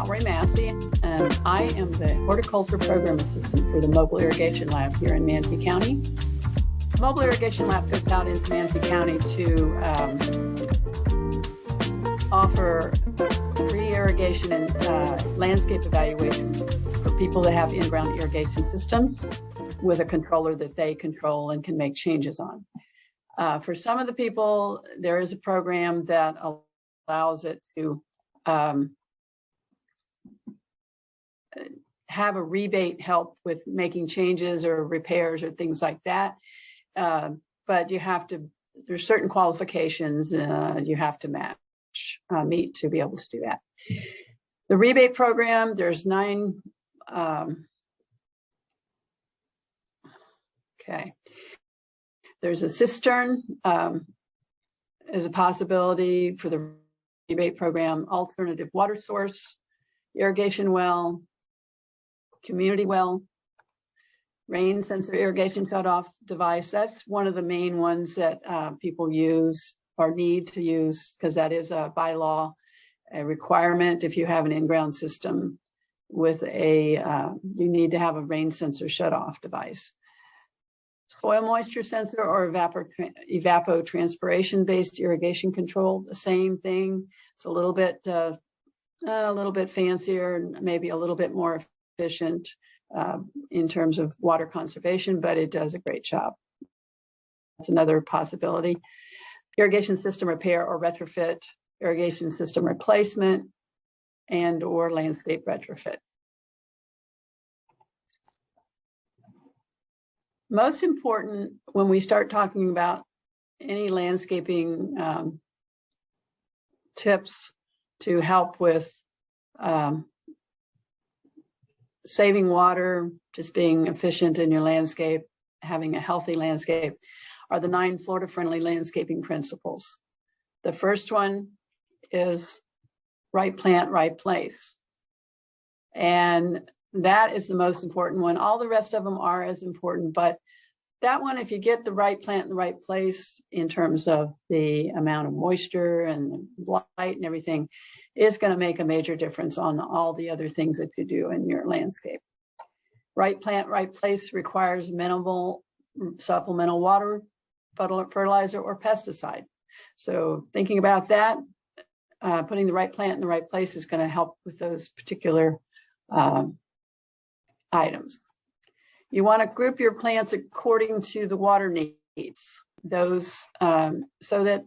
Valrie Massey, and I am the Horticulture Program Assistant for the Mobile Irrigation Lab here in Manatee County. The Mobile Irrigation Lab goes out into Manatee County to offer free irrigation and landscape evaluation for people that have in-ground irrigation systems with a controller that they control and can make changes on. For some of the people, there is a program that allows it to have a rebate help with making changes or repairs or things like that. But you have to, there's certain qualifications you have to meet to be able to do that. The rebate program, there's 9, There's a cistern as a possibility for the rebate program, alternative water source, irrigation well, community well, rain sensor irrigation shutoff device. That's one of the main ones that people use or need to use, because that is a by law a requirement. If you have an in-ground system with a, you need to have a rain sensor shutoff device. Soil moisture sensor or evapotranspiration-based irrigation control, the same thing. It's a little bit fancier, maybe a little bit more efficient in terms of water conservation, but it does a great job. That's another possibility. Irrigation system repair or retrofit, irrigation system replacement, and or landscape retrofit. Most important when we start talking about any landscaping tips to help with saving water, just being efficient in your landscape, having a healthy landscape, are the 9 Florida-friendly landscaping principles. The first one is right plant, right place. And that is the most important one. All the rest of them are as important, but that one, if you get the right plant in the right place in terms of the amount of moisture and light and everything, is going to make a major difference on all the other things that you do in your landscape. Right plant, right place requires minimal supplemental water, fertilizer, or pesticide. So thinking about that, putting the right plant in the right place is going to help with those particular items. You want to group your plants according to the water needs, those so that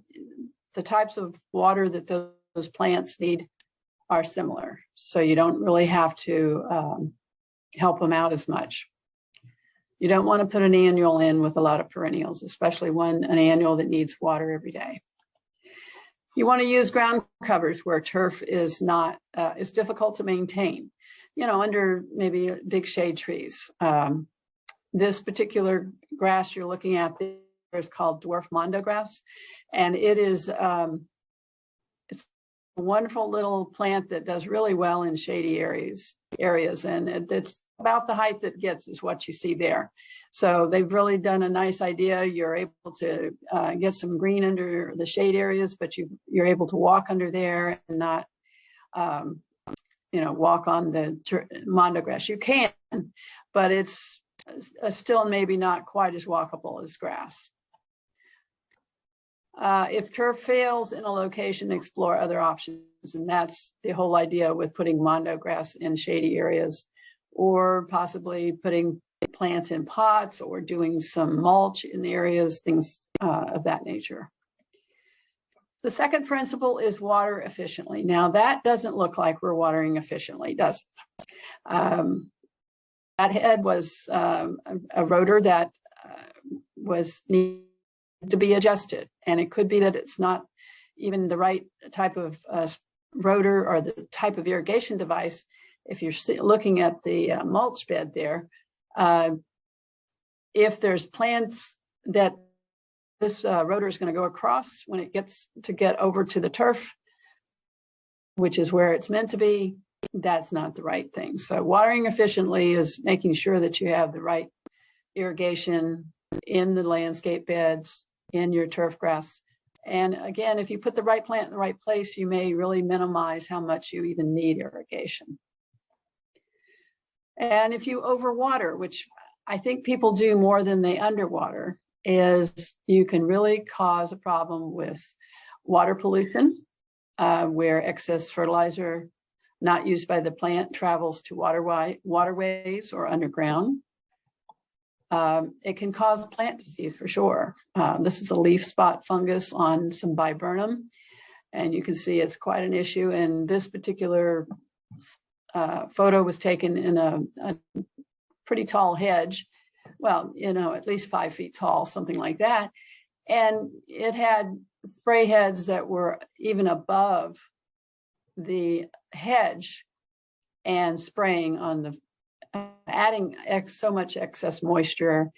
the types of water that those plants need are similar. So you don't really have to help them out as much. You don't want to put an annual in with a lot of perennials, especially an annual that needs water every day. You want to use ground covers where turf is not, it's difficult to maintain. You know, under maybe big shade trees. This particular grass you're looking at there is called dwarf mondo grass, and it is it's a wonderful little plant that does really well in shady areas, and it's about the height that gets is what you see there. So they've really done a nice idea. You're able to get some green under the shade areas, but you're able to walk under there and not walk on the mondo grass. You can, but it's still maybe not quite as walkable as grass. If turf fails in a location, explore other options. And that's the whole idea with putting mondo grass in shady areas, or possibly putting plants in pots, or doing some mulch in areas, things of that nature. The second principle is water efficiently. Now that doesn't look like we're watering efficiently, does it? That head was a rotor that was needed to be adjusted. And it could be that it's not even the right type of rotor or the type of irrigation device. If you're looking at the mulch bed there, if there's plants that this rotor is going to go across when it gets over to the turf, which is where it's meant to be, that's not the right thing. So watering efficiently is making sure that you have the right irrigation in the landscape beds, in your turf grass And again, if you put the right plant in the right place, you may really minimize how much you even need irrigation. And if you overwater, which I think people do more than they underwater, is you can really cause a problem with water pollution, where excess fertilizer not used by the plant travels to waterways or underground. It can cause plant disease for sure. This is a leaf spot fungus on some viburnum, and you can see it's quite an issue. And this particular photo was taken in a pretty tall hedge. Well, at least 5 feet tall, something like that. And it had spray heads that were even above the hedge and spraying on the, adding so much excess moisture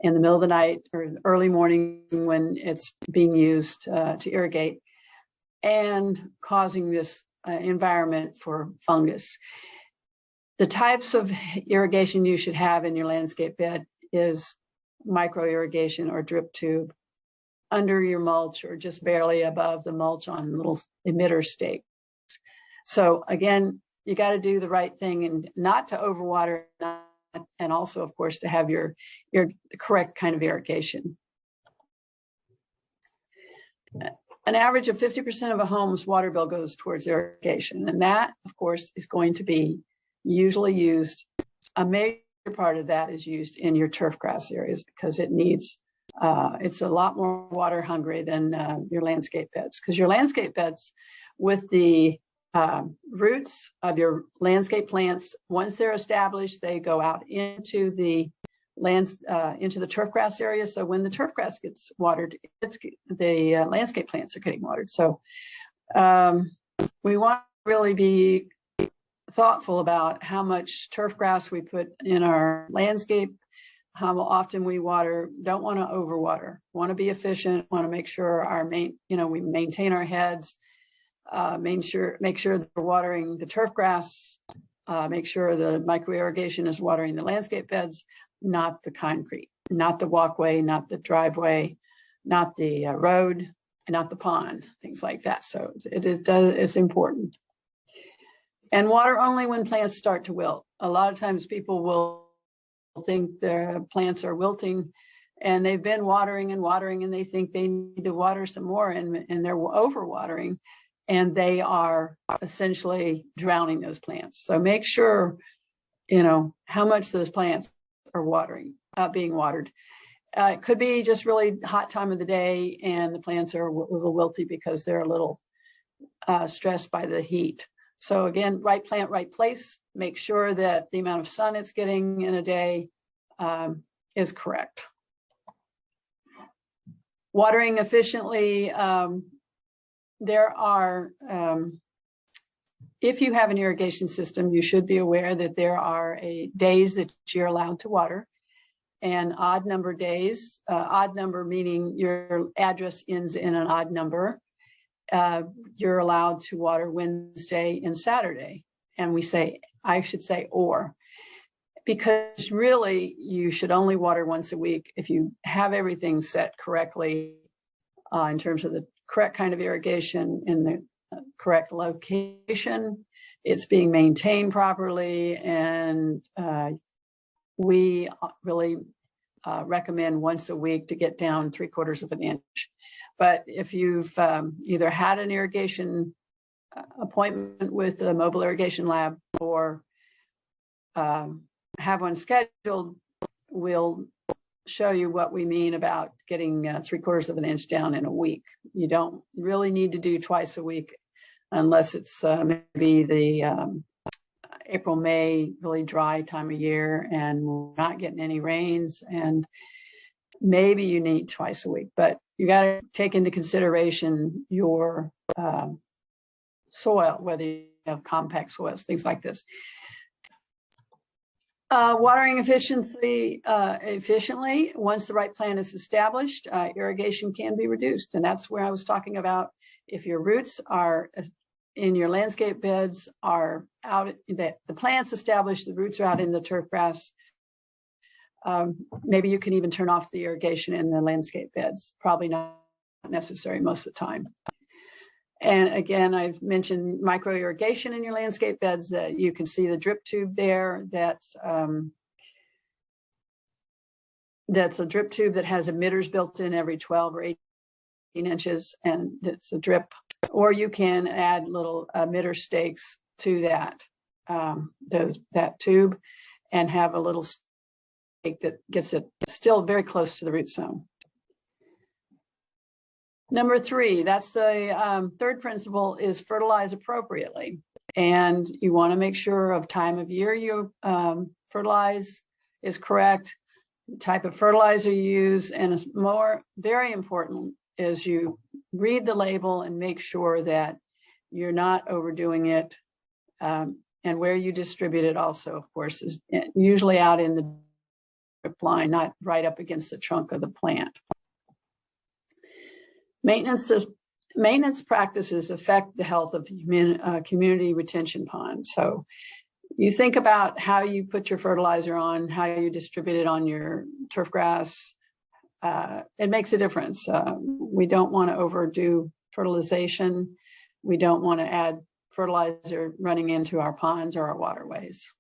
in the middle of the night or early morning when it's being used to irrigate, and causing this environment for fungus. The types of irrigation you should have in your landscape bed is micro irrigation or drip tube under your mulch or just barely above the mulch on little emitter stakes. So again, you got to do the right thing and not to overwater, and also, of course, to have your correct kind of irrigation. An average of 50% of a home's water bill goes towards irrigation, and that, of course, is going to be usually used. A major part of that is used in your turf grass areas because it needs, it's a lot more water hungry than your landscape beds, because your landscape beds with the roots of your landscape plants, once they're established, they go out into the into the turf grass area. So when the turf grass gets watered, the landscape plants are getting watered. So we want to really be thoughtful about how much turf grass we put in our landscape, how often we water. Don't want to overwater. Want to be efficient. Want to make sure we maintain our heads. Make sure that we're watering the turf grass. Make sure the micro irrigation is watering the landscape beds, not the concrete, not the walkway, not the driveway, not the road, and not the pond, things like that. So it's important. And water only when plants start to wilt. A lot of times people will think their plants are wilting and they've been watering and they think they need to water some more, and they're overwatering, and they are essentially drowning those plants. So make sure, how much those plants are being watered. It could be just really hot time of the day and the plants are a little wilty because they're a little stressed by the heat. So again, right plant, right place. Make sure that the amount of sun it's getting in a day is correct. Watering efficiently. There are, if you have an irrigation system, you should be aware that there are days that you're allowed to water, and odd number days, odd number meaning your address ends in an odd number. You're allowed to water Wednesday and Saturday. And I should say, or, because really you should only water once a week if you have everything set correctly in terms of the correct kind of irrigation in the correct location. It's being maintained properly, and we really recommend once a week to get down 3/4 of an inch. But if you've either had an irrigation appointment with the Mobile Irrigation Lab or have one scheduled, we'll show you what we mean about getting 3/4 of an inch down in a week. You don't really need to do twice a week unless it's maybe the April, May, really dry time of year and we're not getting any rains, and maybe you need twice a week. But you got to take into consideration your soil, whether you have compact soils, things like this. Watering efficiently, once the right plan is established, irrigation can be reduced. And that's where I was talking about, if your roots are in your landscape beds, are out, the plant's established, the roots are out in the turf grass, maybe you can even turn off the irrigation in the landscape beds. Probably not necessary most of the time. And again, I've mentioned micro irrigation in your landscape beds. That you can see the drip tube there. That's a drip tube that has emitters built in every 12 or 18 inches, and it's a drip. Or you can add little emitter stakes to that that tube, and have a little stake that gets it still very close to the root zone. Number 3, that's the third principle, is fertilize appropriately. And you want to make sure of time of year you fertilize is correct, the type of fertilizer you use, and very important is you read the label and make sure that you're not overdoing it. And where you distribute it also, of course, is usually out in the drip line, not right up against the trunk of the plant. Maintenance practices affect the health of community retention ponds. So you think about how you put your fertilizer on, how you distribute it on your turf grass. It makes a difference. We don't want to overdo fertilization. We don't want to add fertilizer running into our ponds or our waterways.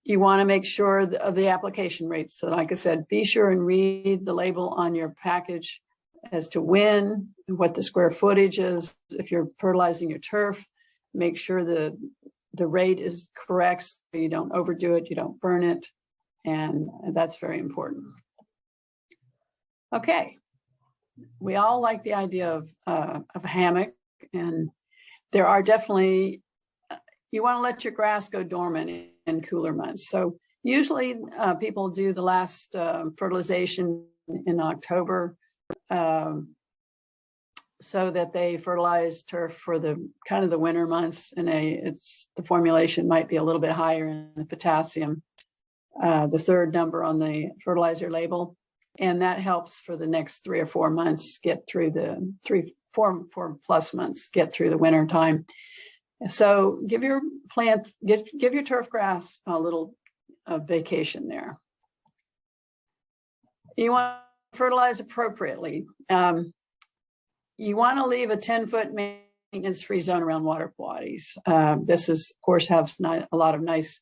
You want to make sure of the application rates. So like I said, be sure and read the label on your package as to when and what the square footage is. If you're fertilizing your turf, make sure the rate is correct so you don't overdo it, you don't burn it, and that's very important. Okay, we all like the idea of a hammock, and there are definitely, you want to let your grass go dormant in cooler months. So usually people do the last fertilization in October so that they fertilize turf for the kind of the winter months, and the formulation might be a little bit higher in the potassium, the third number on the fertilizer label, and that helps for the next 3 or 4 months get through the 4 plus months get through the winter time. So give your plant, give your turf grass a little vacation there. You want to fertilize appropriately. You want to leave a 10-foot maintenance-free zone around water bodies. This is, of course, has a lot of nice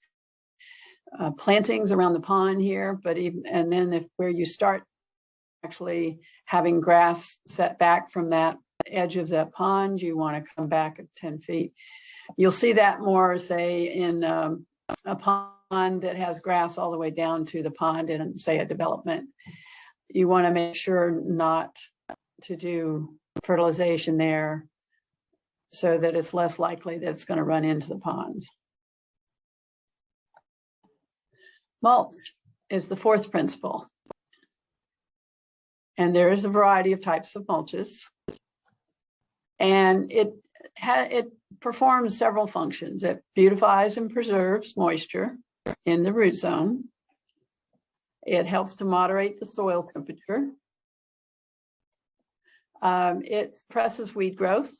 plantings around the pond here, but and then where you start actually having grass set back from that edge of that pond, you want to come back at 10 feet. You'll see that more, say, in a pond that has grass all the way down to the pond in, say, a development. You want to make sure not to do fertilization there so that it's less likely that it's going to run into the ponds. Mulch is the 4th principle. And there is a variety of types of mulches. And it performs several functions. It beautifies and preserves moisture in the root zone. It helps to moderate the soil temperature. It suppresses weed growth.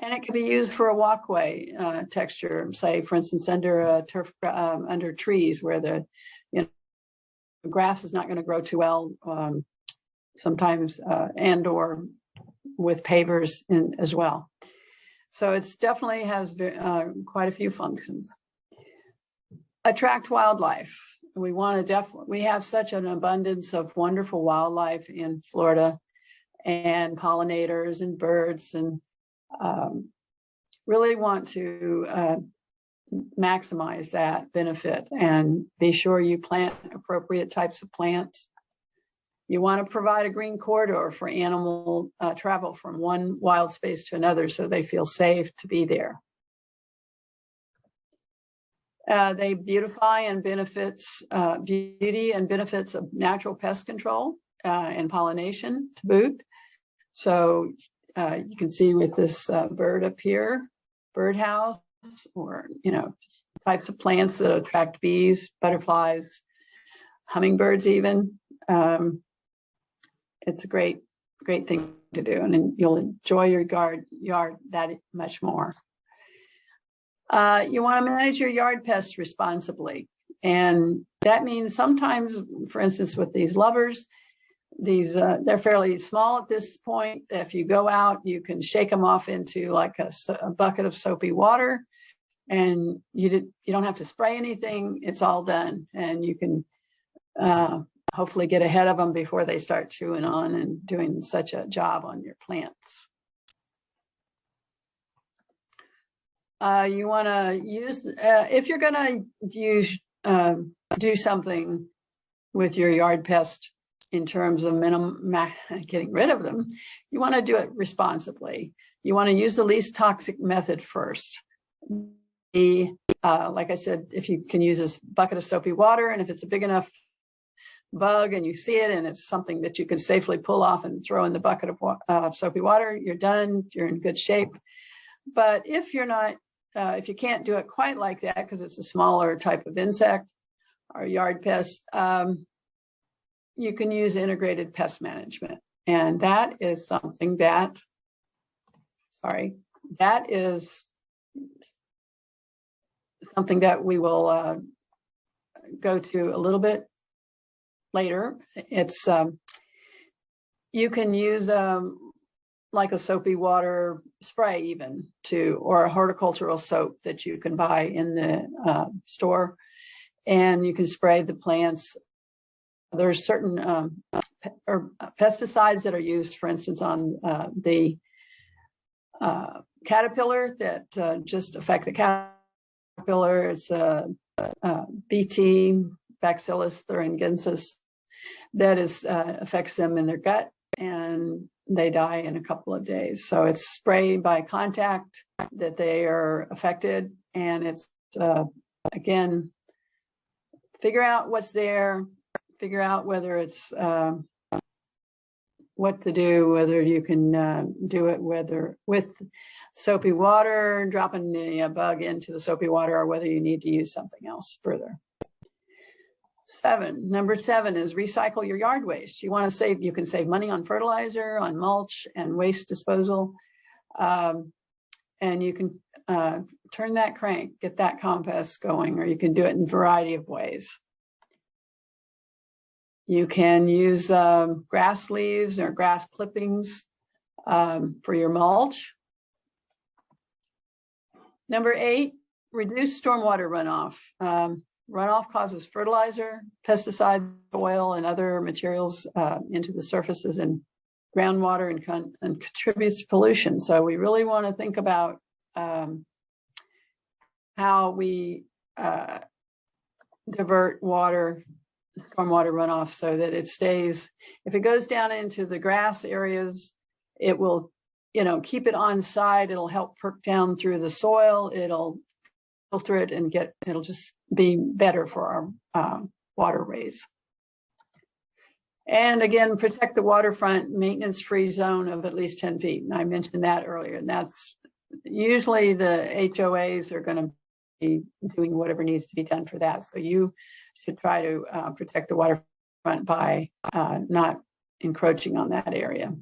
And it can be used for a walkway texture, say, for instance, under under trees where the grass is not going to grow too well sometimes, and or with pavers as well. So it's definitely has quite a few functions. Attract wildlife. We want to we have such an abundance of wonderful wildlife in Florida, and pollinators and birds, and really want to maximize that benefit and be sure you plant appropriate types of plants. You want to provide a green corridor for animal travel from one wild space to another so they feel safe to be there. They beautify and beauty and benefits of natural pest control and pollination to boot. So you can see with this bird up here, birdhouse, or types of plants that attract bees, butterflies, hummingbirds even. It's a great thing to do, and you'll enjoy your yard that much more. You want to manage your yard pests responsibly. And that means sometimes, for instance, with these lovers, they're fairly small at this point. If you go out, you can shake them off into like a bucket of soapy water, and you don't have to spray anything. It's all done, and you can hopefully get ahead of them before they start chewing on and doing such a job on your plants. You want to use, if you're going to use, do something with your yard pest in terms of getting rid of them, you want to do it responsibly. You want to use the least toxic method first. Like I said, if you can use this bucket of soapy water, and if it's a big enough bug and you see it and it's something that you can safely pull off and throw in the bucket of soapy water, you're done, you're in good shape. But if you're not, if you can't do it quite like that because it's a smaller type of insect or yard pest, you can use integrated pest management. And that is something that, that is something that we will go to a little bit later. It's you can use like a soapy water spray even or a horticultural soap that you can buy in the store, and you can spray the plants. There's certain pesticides that are used, for instance, on the caterpillar that just affect the caterpillar. It's BT, Bacillus thuringiensis, that affects them in their gut, and they die in a couple of days. So it's sprayed by contact that they are affected, and it's again, figure out what's there, figure out whether it's what to do, whether you can do it with soapy water, dropping the bug into the soapy water, or whether you need to use something else further. Number 7 is recycle your yard waste. You want to you can save money on fertilizer, on mulch, and waste disposal. And you can turn that crank, get that compost going, or you can do it in a variety of ways. You can use grass leaves or grass clippings for your mulch. Number 8, reduce stormwater runoff. Runoff causes fertilizer, pesticide, oil, and other materials into the surfaces and groundwater and contributes to pollution. So we really want to think about how we divert water, stormwater runoff, so that it stays. If it goes down into the grass areas, it will, keep it on side. It'll help perk down through the soil. It'll filter it and it'll just be better for our waterways. And again, protect the waterfront maintenance-free zone of at least 10 feet. And I mentioned that earlier, and that's usually the HOAs are going to be doing whatever needs to be done for that. So you should try to protect the waterfront by not encroaching on that area.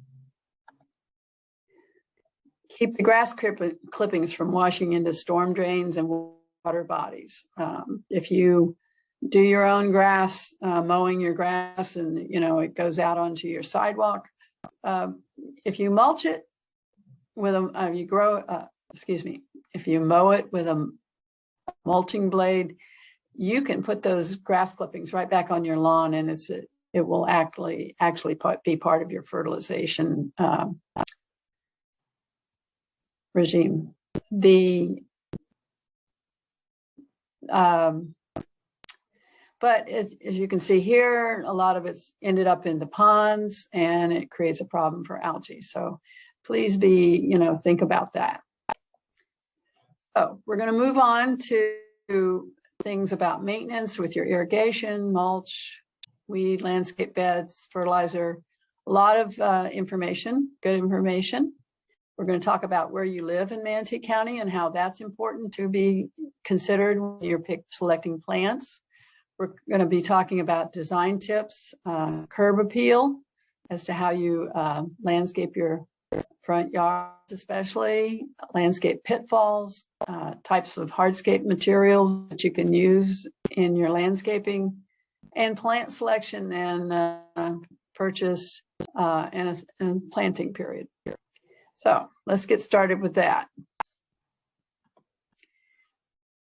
Keep the grass clippings from washing into storm drains and water bodies. If you do your own grass, mowing your grass, and it goes out onto your sidewalk, if you mulch it with if you mow it with a mulching blade, you can put those grass clippings right back on your lawn, and it will actually be part of your fertilization regime. But as you can see here, a lot of it's ended up in the ponds, and it creates a problem for algae. So please think about that. So we're going to move on to things about maintenance with your irrigation, mulch, weed, landscape beds, fertilizer, a lot of information, good information. We're going to talk about where you live in Manatee County and how that's important to be considered when you're selecting plants. We're going to be talking about design tips, curb appeal, as to how you landscape your front yards, especially landscape pitfalls, types of hardscape materials that you can use in your landscaping, and plant selection and purchase and a planting period. So let's get started with that.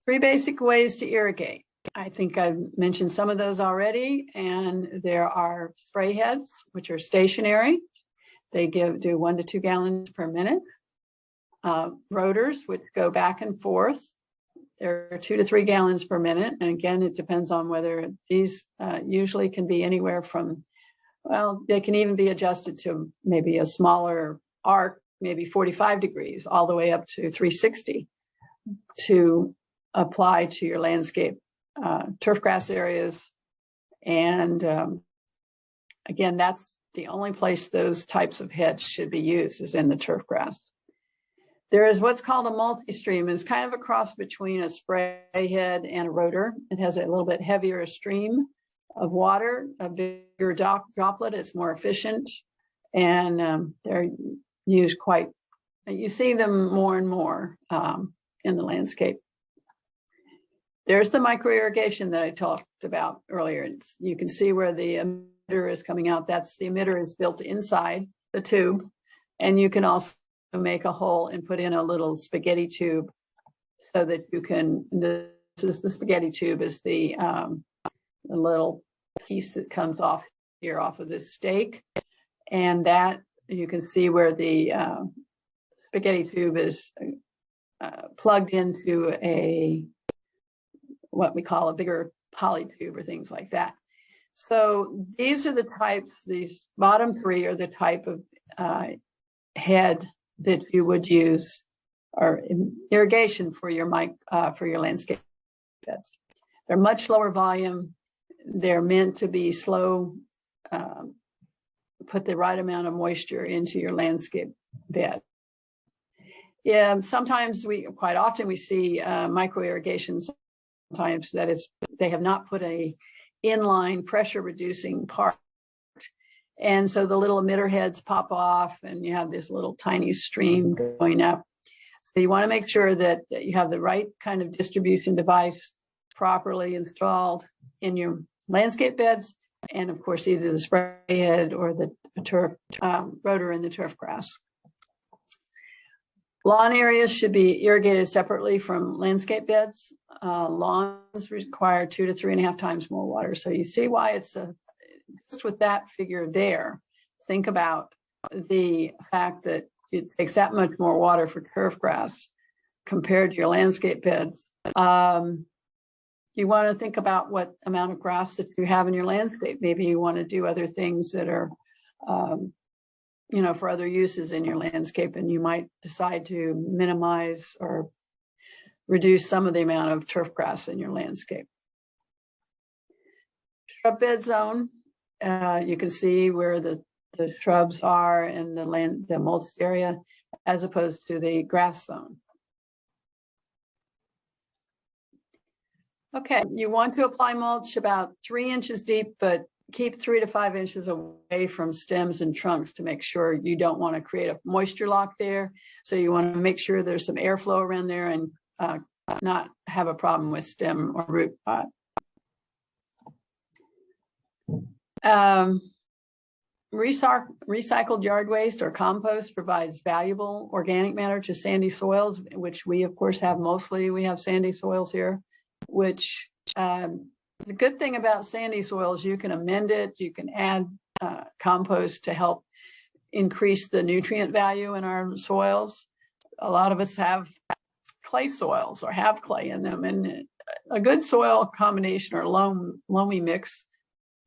3 basic ways to irrigate. I think I've mentioned some of those already, and there are spray heads, which are stationary. They do 1 to 2 gallons per minute. Rotors, which go back and forth. They're 2 to 3 gallons per minute. And again, it depends on whether these usually can be anywhere from, well, they can even be adjusted to maybe a smaller arc, maybe 45 degrees, all the way up to 360 to apply to your landscape turf grass areas. And again, that's the only place those types of heads should be used, is in the turf grass. There is what's called a multi-stream. It's kind of a cross between a spray head and a rotor. It has a little bit heavier stream of water, a bigger droplet. It's more efficient, and they're used quite, you see them more and more in the landscape. There's the micro irrigation that I talked about earlier. You can see where the emitter is coming out. That's the emitter is built inside the tube, and you can also make a hole and put in a little spaghetti tube so that you can, the spaghetti tube is the little piece that comes off here off of this stake, and that you can see where the spaghetti tube is plugged into a what we call a bigger poly tube or things like that. So these are the types, these bottom 3 are the type of head that you would use, or irrigation for your landscape beds. They're much lower volume. They're meant to be slow, put the right amount of moisture into your landscape bed. Yeah, quite often we see micro irrigations. Sometimes that is, they have not put a inline pressure reducing part. And so the little emitter heads pop off and you have this little tiny stream going up. So you want to make sure that you have the right kind of distribution device properly installed in your landscape beds. And of course, either the spray head or the turf rotor in the turf grass. Lawn areas should be irrigated separately from landscape beds. Lawns require 2 to 3.5 times more water. So you see why it's just with that figure there. Think about the fact that it takes that much more water for turf grass compared to your landscape beds. You want to think about what amount of grass that you have in your landscape. Maybe you want to do other things that are for other uses in your landscape, and you might decide to minimize or reduce some of the amount of turf grass in your landscape. Shrub bed zone, you can see where the shrubs are in the mulched area as opposed to the grass zone. Okay, you want to apply mulch about 3 inches deep, but keep 3 to 5 inches away from stems and trunks to make sure you don't want to create a moisture lock there. So you want to make sure there's some airflow around there and not have a problem with stem or root rot. Recycled yard waste or compost provides valuable organic matter to sandy soils, which we of course have mostly. We have sandy soils here, which the good thing about sandy soils, you can amend it, you can add compost to help increase the nutrient value in our soils. A lot of us have clay soils or have clay in them, and a good soil combination or loamy mix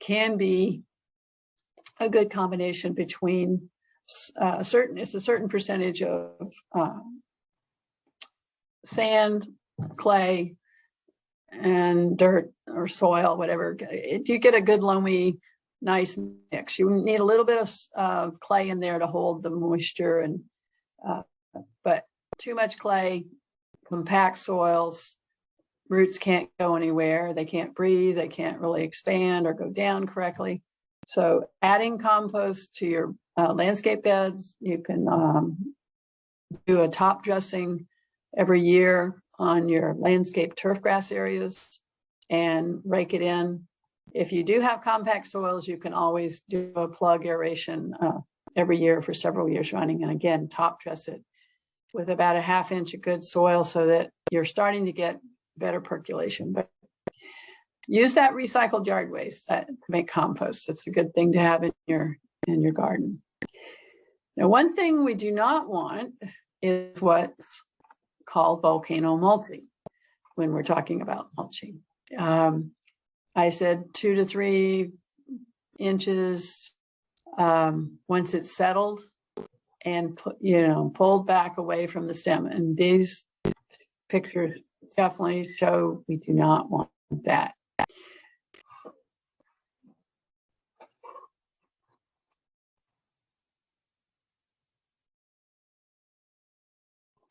can be a good combination between it's a certain percentage of sand, clay, and dirt or soil, whatever. You get a good loamy, nice mix. You need a little bit of clay in there to hold the moisture, and but too much clay, compact soils, roots can't go anywhere. They can't breathe. They can't really expand or go down correctly. So adding compost to your landscape beds, you can do a top dressing every year on your landscape turf grass areas. and rake it in. If you do have compact soils, you can always do a plug aeration every year for several years running. And again, top dress it with about a 1/2 inch of good soil so that you're starting to get better percolation. But use that recycled yard waste to make compost. It's a good thing to have in your garden. Now, one thing we do not want is what's called volcano mulching when we're talking about mulching. I said 2 to 3 inches once it's settled and pulled back away from the stem. And these pictures definitely show we do not want that.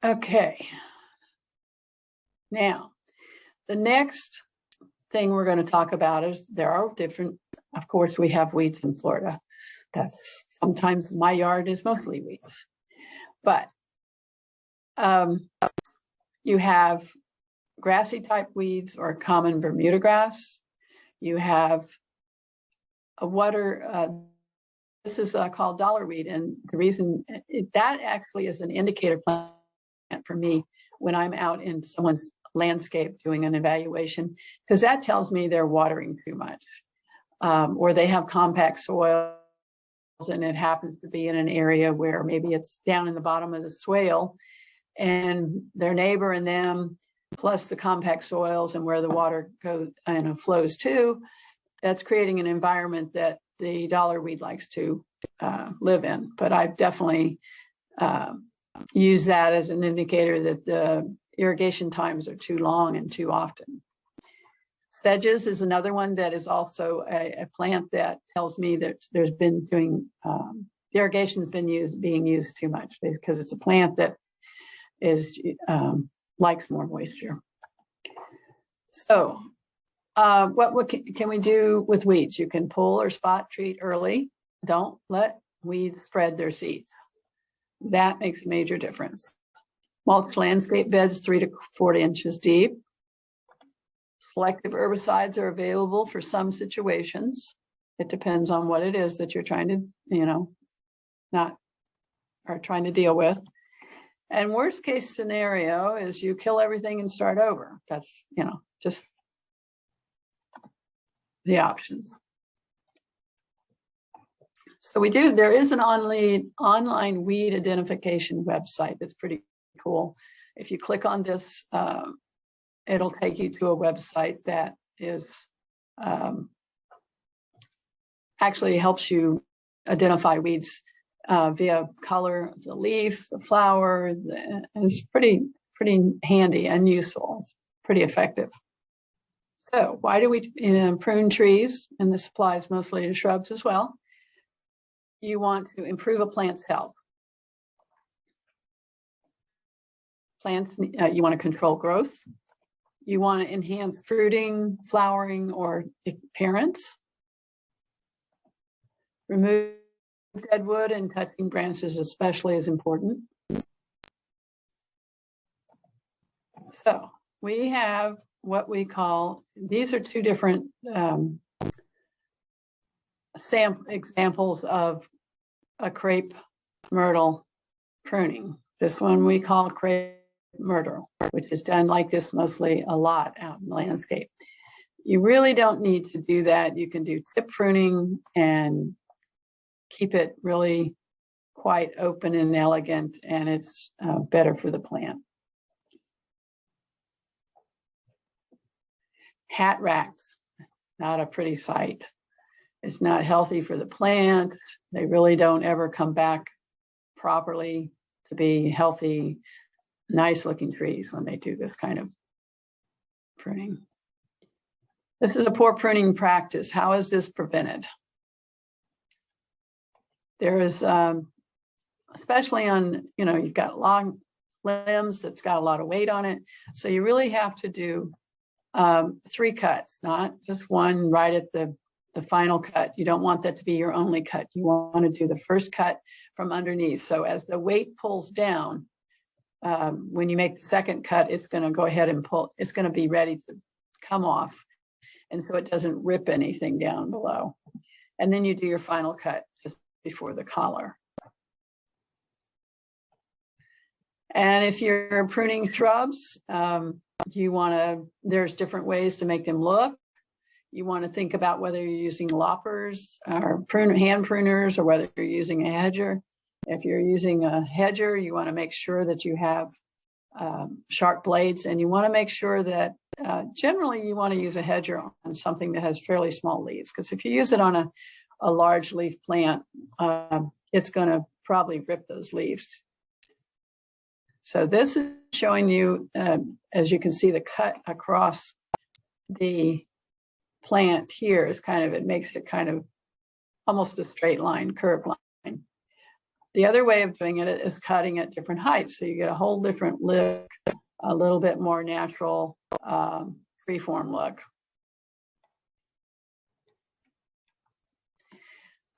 Okay. Now, the next thing we're going to talk about is there are different, of course, we have weeds in Florida. That's sometimes my yard is mostly weeds. But you have grassy type weeds or common Bermuda grass. You have a water, this is called dollarweed. And the reason that actually is an indicator plant for me when I'm out in someone's landscape doing an evaluation, because that tells me they're watering too much, or they have compact soils and it happens to be in an area where maybe it's down in the bottom of the swale and their neighbor and them, plus the compact soils and where the water goes and flows to, that's creating an environment that the dollarweed likes to live in. But I've definitely used that as an indicator that the irrigation times are too long and too often. Sedges is another one that is also a plant that tells me that there's been doing, the irrigation has been being used too much, because it's a plant that is likes more moisture. So what can we do with weeds? You can pull or spot treat early. Don't let weeds spread their seeds. That makes a major difference. Mulch landscape beds 3 to 4 inches deep. Selective herbicides are available for some situations. It depends on what it is that you're trying to, trying to deal with. And worst case scenario is you kill everything and start over. That's, just the options. So there is an online weed identification website that's pretty cool. If you click on this, it'll take you to a website that is actually helps you identify weeds via color of the leaf, the flower. It's pretty handy and useful. It's pretty effective. So why do we prune trees? And this applies mostly to shrubs as well. You want to improve a plant's health. Plants, you want to control growth. You want to enhance fruiting, flowering, or appearance. Remove dead wood, and touching branches especially is important. So we have what we call, these are 2 different examples of a crepe myrtle pruning. This one we call crepe myrtle, which is done like this mostly a lot out in the landscape. You really don't need to do that. You can do tip pruning and keep it really quite open and elegant, and it's better for the plant. Hat racks, not a pretty sight. It's not healthy for the plant. They really don't ever come back properly to be healthy, nice looking trees when they do this kind of pruning. This is a poor pruning practice. How is this prevented? There is, especially on, you've got long limbs that's got a lot of weight on it. So you really have to do 3 cuts, not just one right at the final cut. You don't want that to be your only cut. You want to do the first cut from underneath. So as the weight pulls down, when you make the second cut, it's going to go ahead and pull. It's going to be ready to come off and so it doesn't rip anything down below. And then you do your final cut just before the collar. And if you're pruning shrubs, there's different ways to make them look. You want to think about whether you're using loppers or hand pruners, or whether you're using a hedger. If you're using a hedger, you want to make sure that you have sharp blades, and you want to make sure that generally you want to use a hedger on something that has fairly small leaves, because if you use it on a large leaf plant, it's going to probably rip those leaves. So this is showing you, as you can see, the cut across the plant here is it makes it kind of almost a straight line, curved line. The other way of doing it is cutting at different heights. So you get a whole different look, a little bit more natural, freeform look.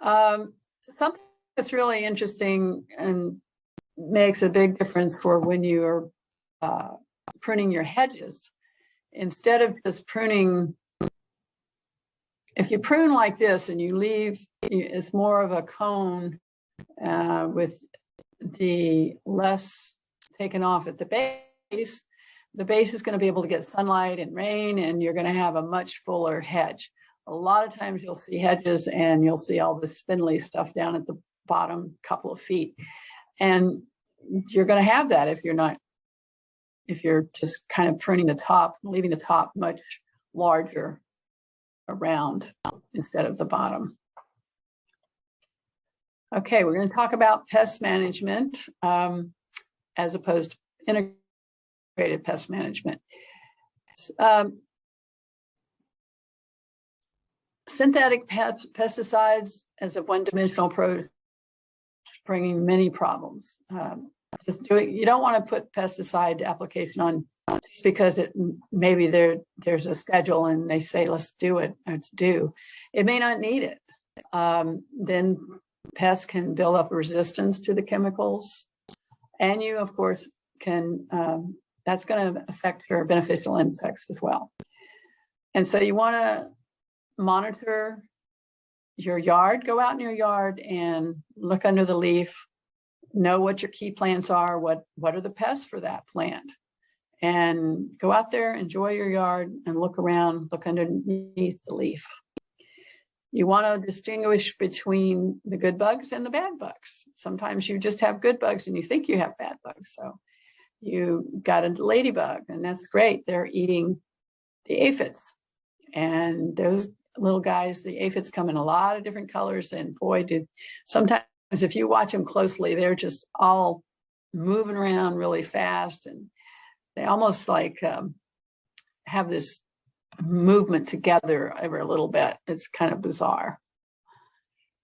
Something that's really interesting and makes a big difference for when you're pruning your hedges. Instead of just pruning, if you prune like this and you leave, it's more of a cone with the less taken off at the base. The base is going to be able to get sunlight and rain, and you're going to have a much fuller hedge. A lot of times you'll see hedges and you'll see all the spindly stuff down at the bottom couple of feet. And you're going to have that if you're just kind of pruning the top, leaving the top much larger around instead of the bottom. Okay, we're going to talk about pest management as opposed to integrated pest management. Synthetic pesticides as a one-dimensional approach is bringing many problems. You don't want to put pesticide application on just because maybe there's a schedule and they say let's do it, or it's due. It may not need it. Then pests can build up resistance to the chemicals, and you of course can. That's going to affect your beneficial insects as well. And so you want to monitor your yard. Go out in your yard and look under the leaf. Know what your key plants are. What are the pests for that plant? And go out there, enjoy your yard, and look around, look underneath the leaf. You want to distinguish between the good bugs and the bad bugs. Sometimes you just have good bugs and you think you have bad bugs. So you got a ladybug, and that's great. They're eating the aphids. And those little guys, the aphids come in a lot of different colors. And boy, sometimes if you watch them closely, they're just all moving around really fast. And they almost like have this movement together every little bit. It's kind of bizarre.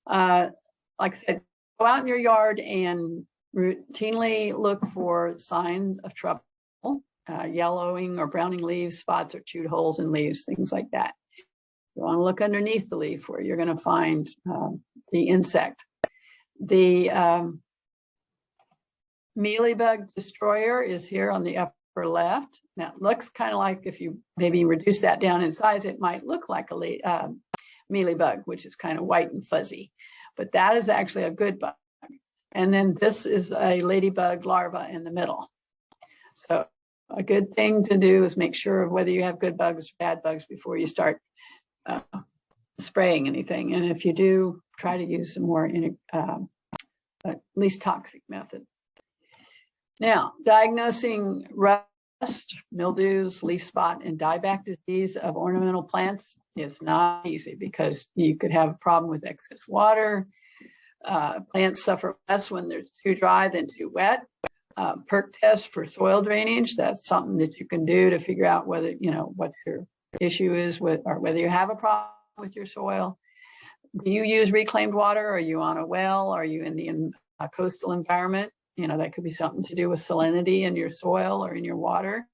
Like I said, go out in your yard and routinely look for signs of trouble, yellowing or browning leaves, spots or chewed holes in leaves, things like that. You want to look underneath the leaf where you're going to find the insect. The mealybug destroyer is here on the upper left. Now it looks kind of like, if you maybe reduce that down in size, it might look like a mealybug, which is kind of white and fuzzy, but that is actually a good bug. And then this is a ladybug larva in the middle. So a good thing to do is make sure of whether you have good bugs, bad bugs before you start spraying anything. And if you do, try to use a more least toxic method. Now, diagnosing rust, mildews, leaf spot, and dieback disease of ornamental plants is not easy, because you could have a problem with excess water. Plants suffer less when they're too dry than too wet. Perk test for soil drainage, that's something that you can do to figure out whether, what your issue is with, or whether you have a problem with your soil. Do you use reclaimed water? Are you on a well? Are you in the coastal environment? That could be something to do with salinity in your soil or in your water.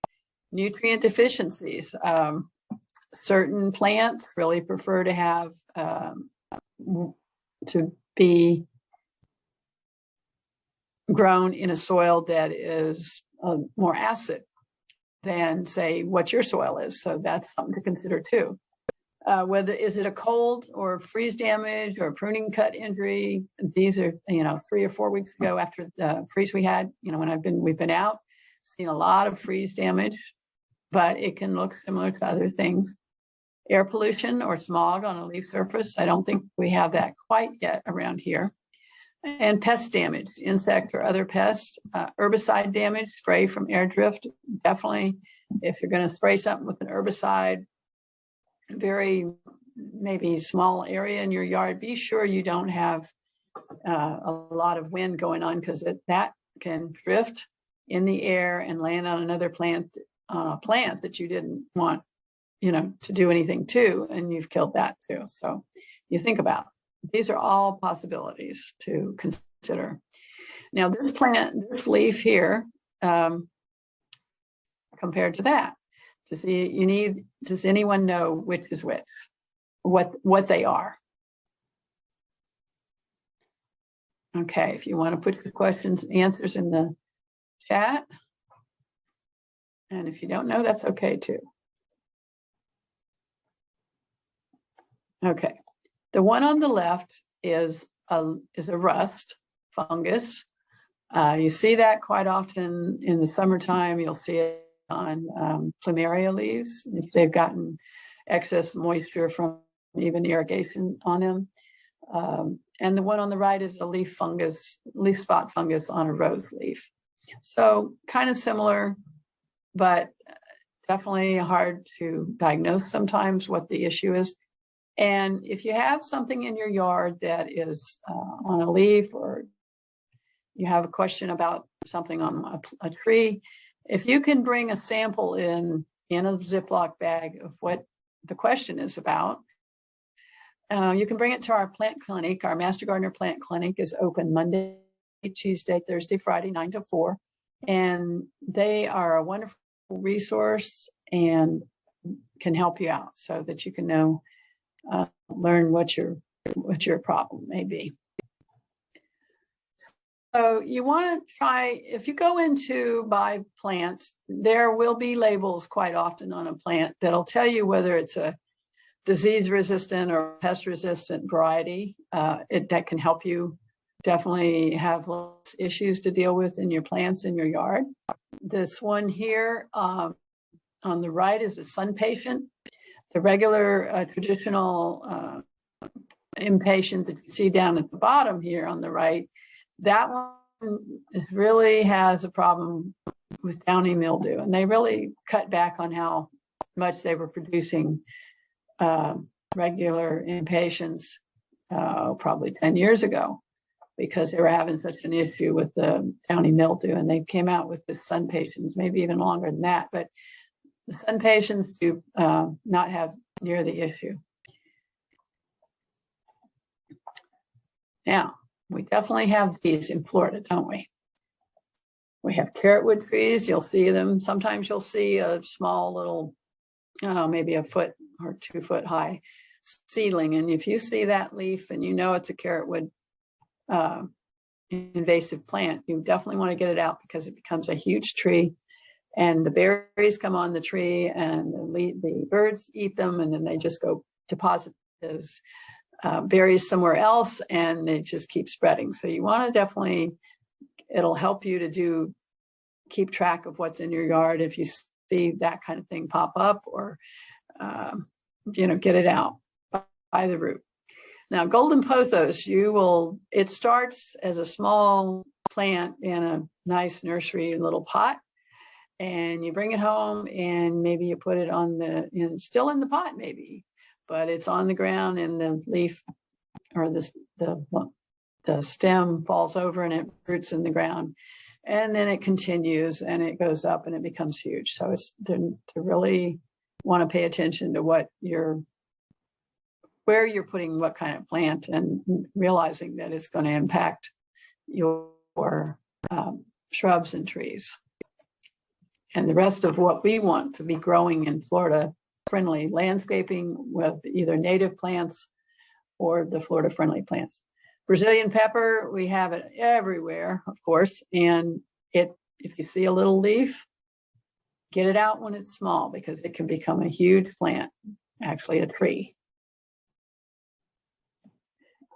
Nutrient deficiencies. Certain plants really prefer to have to be grown in a soil that is more acid than, say, what your soil is. So that's something to consider too. Whether is it a cold or freeze damage or pruning cut injury? These are, 3 or 4 weeks ago after the freeze we had, when we've been out, seen a lot of freeze damage, but it can look similar to other things. Air pollution or smog on a leaf surface. I don't think we have that quite yet around here. And pest damage, insect or other pests, herbicide damage, spray from air drift. Definitely, if you're going to spray something with an herbicide, very maybe small area in your yard, be sure you don't have a lot of wind going on, because that can drift in the air and land on another plant, on a plant that you didn't want, to do anything to, and you've killed that too. So you think about, these are all possibilities to consider. Now this plant, this leaf here, compared to that, does anyone know which is which, what they are? Okay, if you want to put the questions and answers in the chat. And if you don't know, that's okay too. Okay, the one on the left is a rust fungus. You see that quite often in the summertime. You'll see it on plumeria leaves if they've gotten excess moisture from even irrigation on them. And the one on the right is a leaf spot fungus on a rose leaf. So kind of similar, but definitely hard to diagnose sometimes what the issue is. And if you have something in your yard that is on a leaf, or you have a question about something on a tree, if you can bring a sample in a Ziploc bag of what the question is about, you can bring it to our plant clinic. Our Master Gardener Plant Clinic is open Monday, Tuesday, Thursday, Friday, 9 to 4. And they are a wonderful resource and can help you out so that you can know, learn what your problem may be. So you want to try, if you go into buy plants, there will be labels quite often on a plant that'll tell you whether it's a disease resistant or pest resistant variety. That can help you definitely have less issues to deal with in your plants in your yard. This one here on the right is the sun patient. The regular traditional impatient that you see down at the bottom here on the right, that one really has a problem with downy mildew, and they really cut back on how much they were producing regular impatiens probably 10 years ago, because they were having such an issue with the downy mildew, and they came out with the sun patients, maybe even longer than that. But the sun patients do not have near the issue. Now, we definitely have these in Florida, don't we? We have carrotwood trees. You'll see them. Sometimes you'll see a small little, maybe a foot or 2 foot high seedling. And if you see that leaf and you know it's a carrotwood invasive plant, you definitely want to get it out, because it becomes a huge tree. And the berries come on the tree, and the birds eat them, and then they just go deposit those berries somewhere else, and they just keep spreading. So you want to definitely, it'll help you to keep track of what's in your yard if you see that kind of thing pop up, or get it out by the root. Now, golden pothos, it starts as a small plant in a nice nursery little pot, and you bring it home, and maybe you put it on still in the pot maybe, but it's on the ground, and the leaf or the stem falls over and it roots in the ground, and then it continues and it goes up and it becomes huge. So it's to really want to pay attention to where you're putting what kind of plant, and realizing that it's going to impact your shrubs and trees. And the rest of what we want to be growing in Florida friendly landscaping with either native plants or the Florida friendly plants. Brazilian pepper, we have it everywhere, of course. And if you see a little leaf, get it out when it's small, because it can become a huge plant. actually a tree.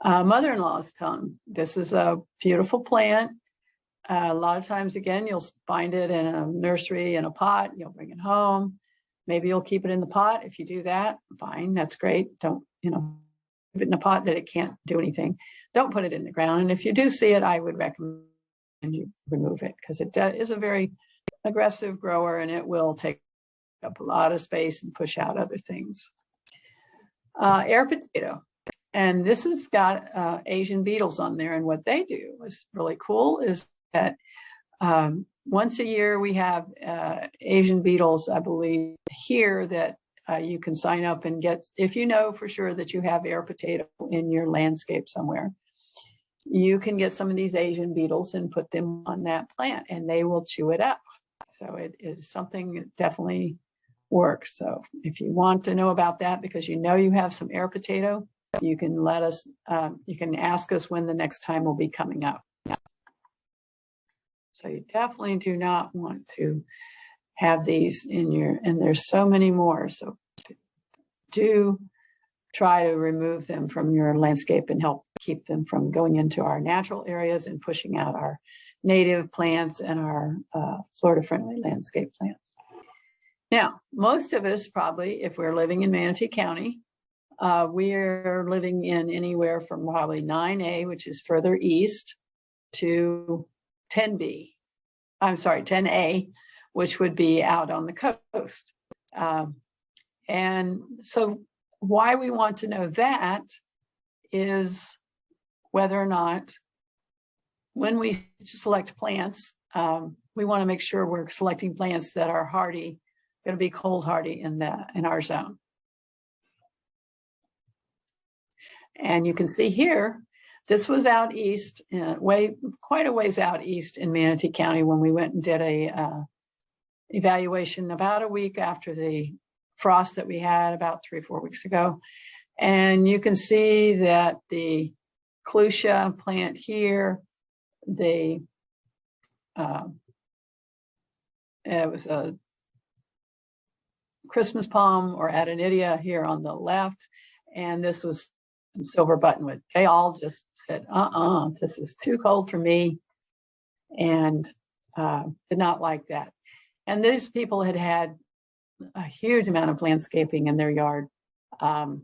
Mother-in-law's tongue. This is a beautiful plant. A lot of times, again, you'll find it in a nursery in a pot. You'll bring it home. Maybe you'll keep it in the pot. If you do that, fine, that's great. Don't, keep it in a pot that it can't do anything. Don't put it in the ground. And if you do see it, I would recommend you remove it, because it is a very aggressive grower and it will take up a lot of space and push out other things. Air potato. And this has got Asian beetles on there. And what they do is really cool is that once a year we have Asian beetles, I believe, here that you can sign up and get, if you know for sure that you have air potato in your landscape somewhere, you can get some of these Asian beetles and put them on that plant and they will chew it up. So it is something that definitely works. So if you want to know about that, because you know you have some air potato, you can let us, you can ask us when the next time will be coming up. So you definitely do not want to have these in your, and there's so many more. So do try to remove them from your landscape and help keep them from going into our natural areas and pushing out our native plants and our Florida-friendly landscape plants. Now, most of us probably, if we're living in Manatee County, we're living in anywhere from probably 9A, which is further east, to 10B. I'm sorry, 10A, which would be out on the coast. And so why we want to know that is whether or not when we select plants, we want to make sure we're selecting plants that are hardy, going to be cold hardy in our zone. And you can see here, this was out east, quite a ways out east in Manatee County when we went and did a evaluation about a week after the frost that we had about 3 or 4 weeks ago. And you can see that the Clusia plant here, it was a Christmas palm or Adenidia here on the left, and this was silver buttonwood. They all just said, this is too cold for me, and did not like that. And these people had had a huge amount of landscaping in their yard the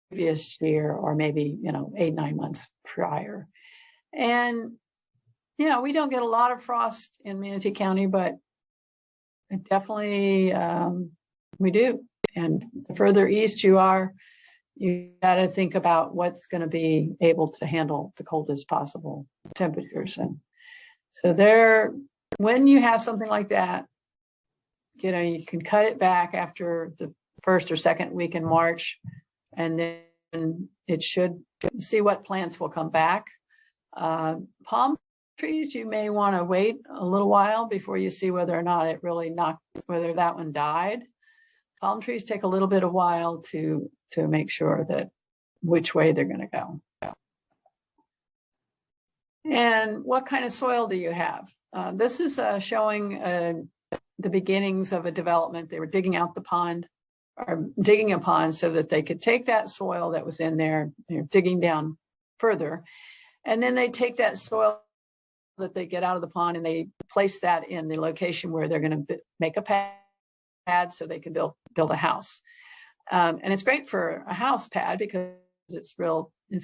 previous year, or maybe 8-9 months prior. And we don't get a lot of frost in Manatee County, but definitely we do. And the further east you are, you got to think about what's going to be able to handle the coldest possible temperatures. And so when you have something like that, you can cut it back after the first or second week in March, and then it should see what plants will come back. Palm trees, you may want to wait a little while before you see whether or not it really whether that one died. Palm trees take a little bit of while to make sure that which way they're going to go. And what kind of soil do you have? This is showing the beginnings of a development. They were digging out the pond, or digging a pond so that they could take that soil that was in there, digging down further. And then they take that soil that they get out of the pond and they place that in the location where they're going to make a pad so they can build a house. And it's great for a house pad because it's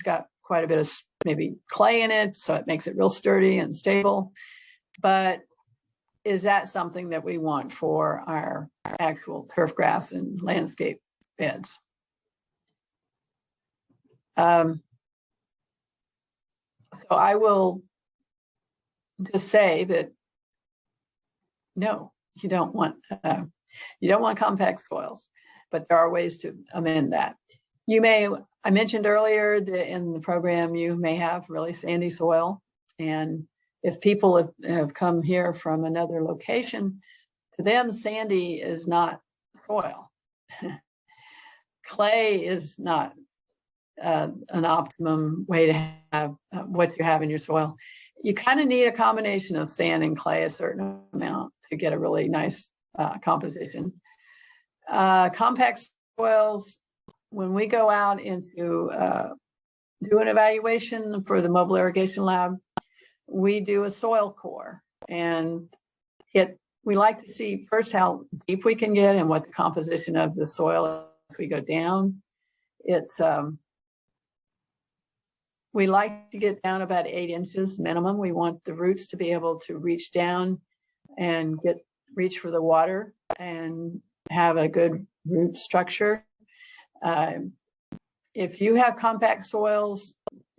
got quite a bit of maybe clay in it, so it makes it real sturdy and stable. But is that something that we want for our actual turf grass and landscape beds? So I will just say that no, you don't want compact soils, but there are ways to amend that. I mentioned earlier that in the program you may have really sandy soil, and if people have come here from another location, to them sandy is not soil. Clay is not an optimum way to have what you have in your soil. You kind of need a combination of sand and clay, a certain amount, to get a really nice composition. Compact soils, when we go out into do an evaluation for the Mobile Irrigation Lab, we do a soil core, and we like to see first how deep we can get and what the composition of the soil is as we go down. It's we like to get down about 8 inches minimum. We want the roots to be able to reach down and reach for the water and have a good root structure. If you have compact soils,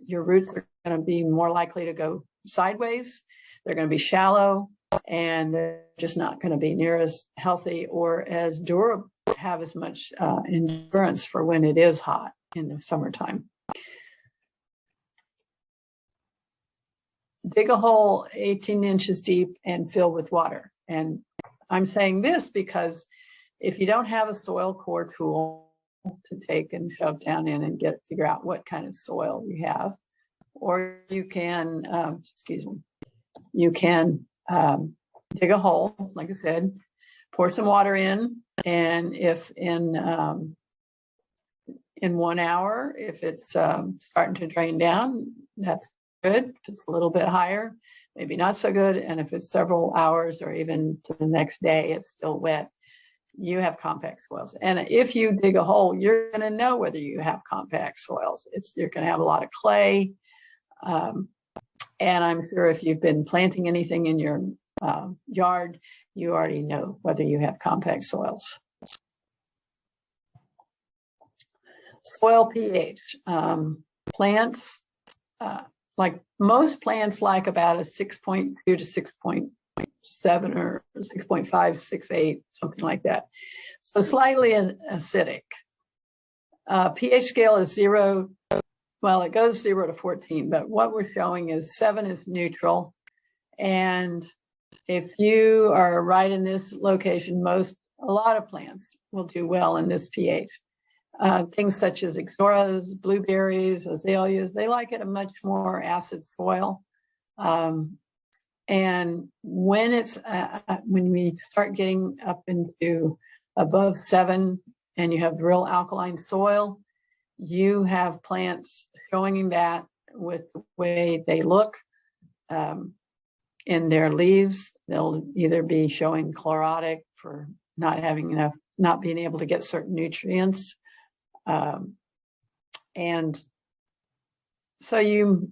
your roots are going to be more likely to go sideways. They're going to be shallow, and they're just not going to be near as healthy or as durable, have as much endurance for when it is hot in the summertime. Dig a hole 18 inches deep and fill with water. And I'm saying this because if you don't have a soil core tool to take and shove down in and figure out what kind of soil you have, or you can, you can dig a hole, like I said, pour some water in, and if in 1 hour, if it's starting to drain down, that's good. If it's a little bit higher, maybe not so good. And if it's several hours or even to the next day, it's still wet, you have compact soils. And if you dig a hole, you're going to know whether you have compact soils. You're going to have a lot of clay. And I'm sure if you've been planting anything in your yard, you already know whether you have compact soils. Soil pH. Plants, like most plants, like about a 6.2 to 6.7 or 6.5, 6.8, something like that. So slightly acidic. pH scale is 0. Well, it goes 0 to 14, but what we're showing is 7 is neutral. And if you are right in this location, a lot of plants will do well in this pH. Things such as ixoras, blueberries, azaleas, they like it a much more acid soil. And when when we start getting up into above 7 and you have real alkaline soil, you have plants showing that with the way they look in their leaves. They'll either be showing chlorotic for not having enough, not being able to get certain nutrients. And so you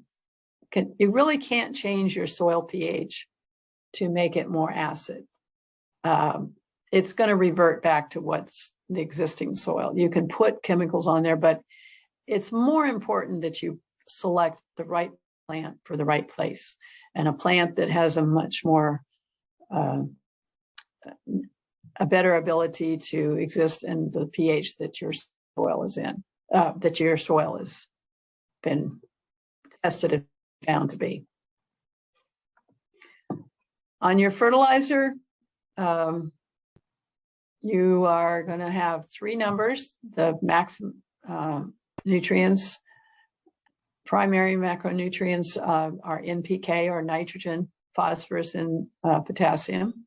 really can't change your soil pH to make it more acid. It's going to revert back to what's the existing soil. You can put chemicals on there, but it's more important that you select the right plant for the right place, and a plant that has a much more, a better ability to exist in the pH that your soil is in, that your soil has been tested and found to be. On your fertilizer, you are going to have 3 numbers: the maximum nutrients, primary macronutrients are NPK, or nitrogen, phosphorus, and potassium.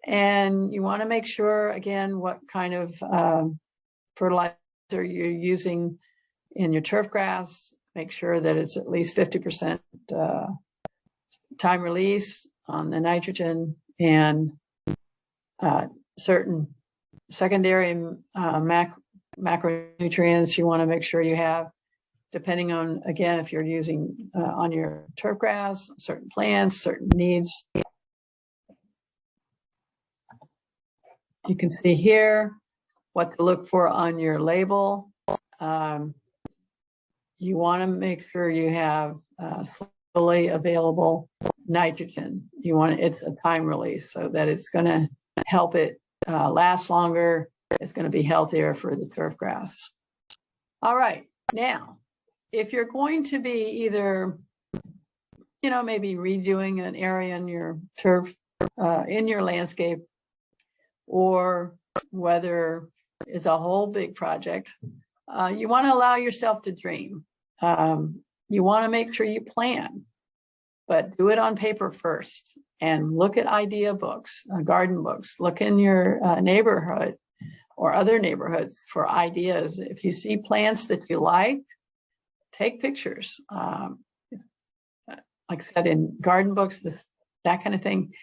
And you want to make sure, again, what kind of fertilizer you're using in your turf grass. Make sure that it's at least 50% time release on the nitrogen, and certain secondary macronutrients you want to make sure you have, depending on, again, if you're using on your turf grass, certain plants, certain needs. You can see here what to look for on your label. You want to make sure you have fully available nitrogen. It's a time release, so that it's going to help it last longer. It's going to be healthier for the turf grass. All right, now, if you're going to be either, maybe redoing an area in your turf, in your landscape, or whether it's a whole big project, you want to allow yourself to dream. You want to make sure you plan, but do it on paper first, and look at idea books, garden books. Look in your neighborhood or other neighborhoods for ideas. If you see plants that you like, take pictures. Like I said, in garden books, that kind of thing.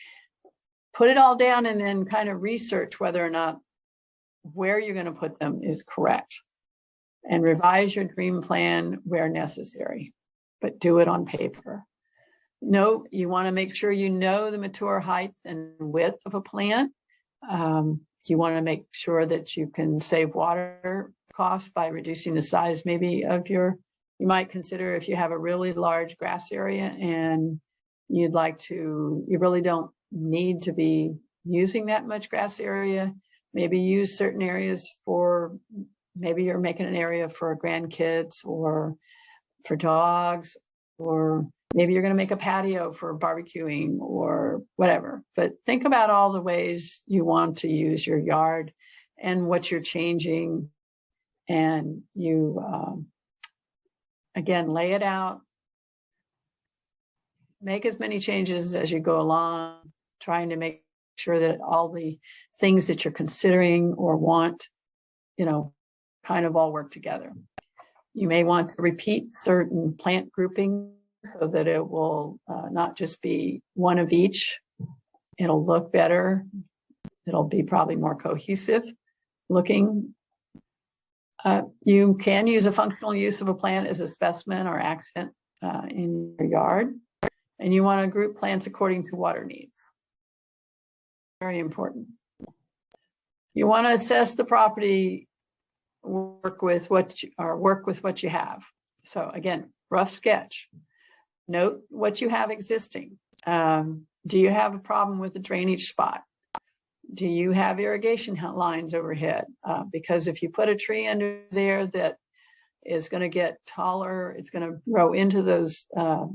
Put it all down and then kind of research whether or not where you're going to put them is correct. And revise your dream plan where necessary, but do it on paper. No, you want to make sure you know the mature height and width of a plant. You want to make sure that you can save water costs by reducing the size maybe of you might consider if you have a really large grass area and you really don't need to be using that much grass area. Maybe use certain areas maybe you're making an area for grandkids or for dogs, or maybe you're going to make a patio for barbecuing or whatever. But think about all the ways you want to use your yard and what you're changing. And you, again, lay it out. Make as many changes as you go along, trying to make sure that all the things that you're considering or want, kind of all work together. You may want to repeat certain plant groupings so that it will not just be one of each. It'll look better. It'll be probably more cohesive looking. You can use a functional use of a plant as a specimen or accent in your yard. And you want to group plants according to water needs. Very important. You want to assess the property, work with what you have. So again, rough sketch. Note what you have existing. Do you have a problem with the drainage spot? Do you have irrigation lines overhead? Because if you put a tree under there that is going to get taller, it's going to grow into those power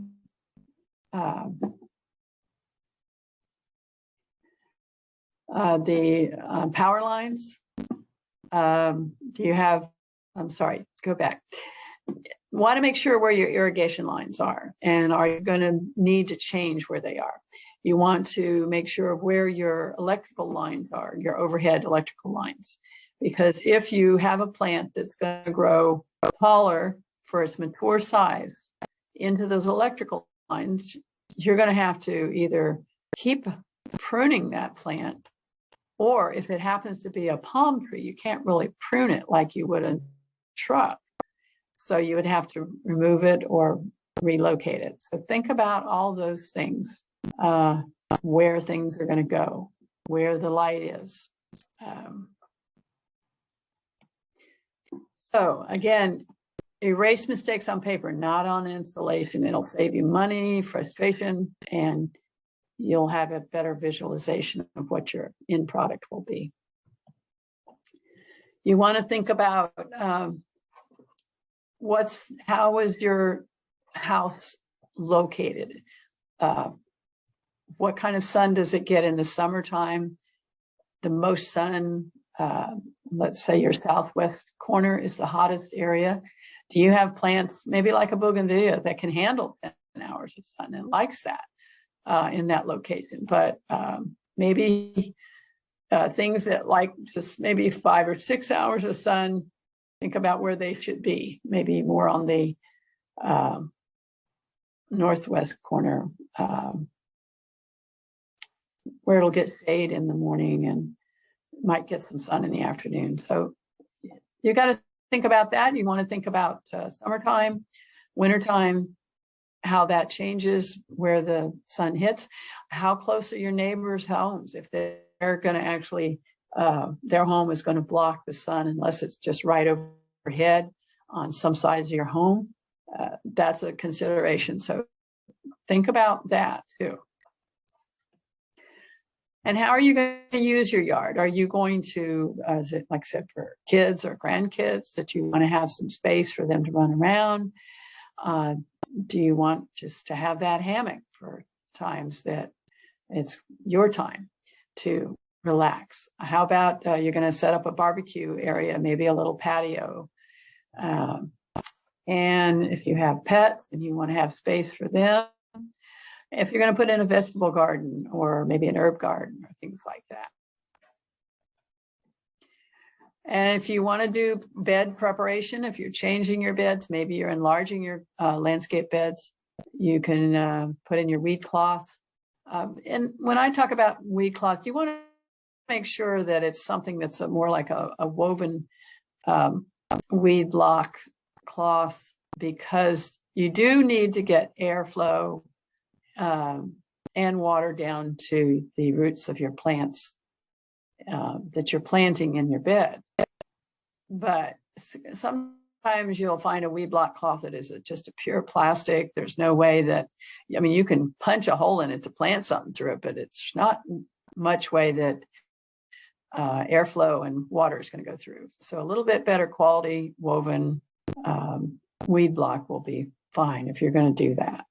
lines. Do you have, I'm sorry, go back. Want to make sure where your irrigation lines are, and are you going to need to change where they are? You want to make sure where your electrical lines are, your overhead electrical lines, because if you have a plant that's going to grow taller for its mature size into those electrical lines, you're going to have to either keep pruning that plant, or if it happens to be a palm tree, you can't really prune it like you would a shrub. So you would have to remove it or relocate it. So think about all those things, where things are going to go, where the light is. So again, erase mistakes on paper, not on installation. It'll save you money, frustration, and you'll have a better visualization of what your end product will be. You want to think about how is your house located? What kind of sun does it get in the summertime? The most sun, let's say your southwest corner is the hottest area. Do you have plants, maybe like a bougainvillea, that can handle 10 hours of sun and likes that in that location? But maybe things that like just maybe 5 or 6 hours of sun, think about where they should be, maybe more on the northwest corner, where it'll get shade in the morning and might get some sun in the afternoon. So you got to think about that. You want to think about summertime, wintertime, how that changes, where the sun hits, how close are your neighbors' homes. If they're going to actually, their home is going to block the sun unless it's just right overhead on some sides of your home, that's a consideration. So think about that too. And how are you going to use your yard? Are you going to, is it like I said, for kids or grandkids that you want to have some space for them to run around? Do you want just to have that hammock for times that it's your time to relax? How about you're going to set up a barbecue area, maybe a little patio? And if you have pets and you want to have space for them, if you're going to put in a vegetable garden or maybe an herb garden or things like that. And if you want to do bed preparation, if you're changing your beds, maybe you're enlarging your landscape beds, you can put in your weed cloth. And when I talk about weed cloth, you want to make sure that it's something that's more like a woven weed block cloth, because you do need to get airflow and water down to the roots of your plants that you're planting in your bed. But sometimes you'll find a weed block cloth that is just a pure plastic. There's no way that, I mean, you can punch a hole in it to plant something through it, but it's not much way that airflow and water is going to go through. So a little bit better quality woven weed block will be fine if you're going to do that.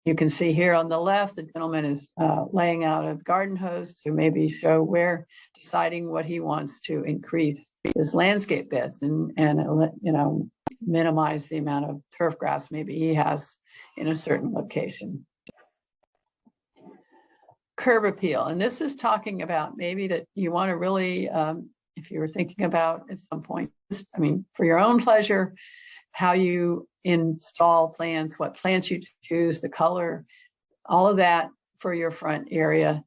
You can see here on the left, the gentleman is laying out a garden hose to maybe show where, deciding what he wants to increase his landscape beds and you know, minimize the amount of turf grass maybe he has in a certain location. Curb appeal, and this is talking about maybe that you want to really, if you were thinking about at some point, I mean, for your own pleasure, how you install plants, what plants you choose, the color, all of that for your front area.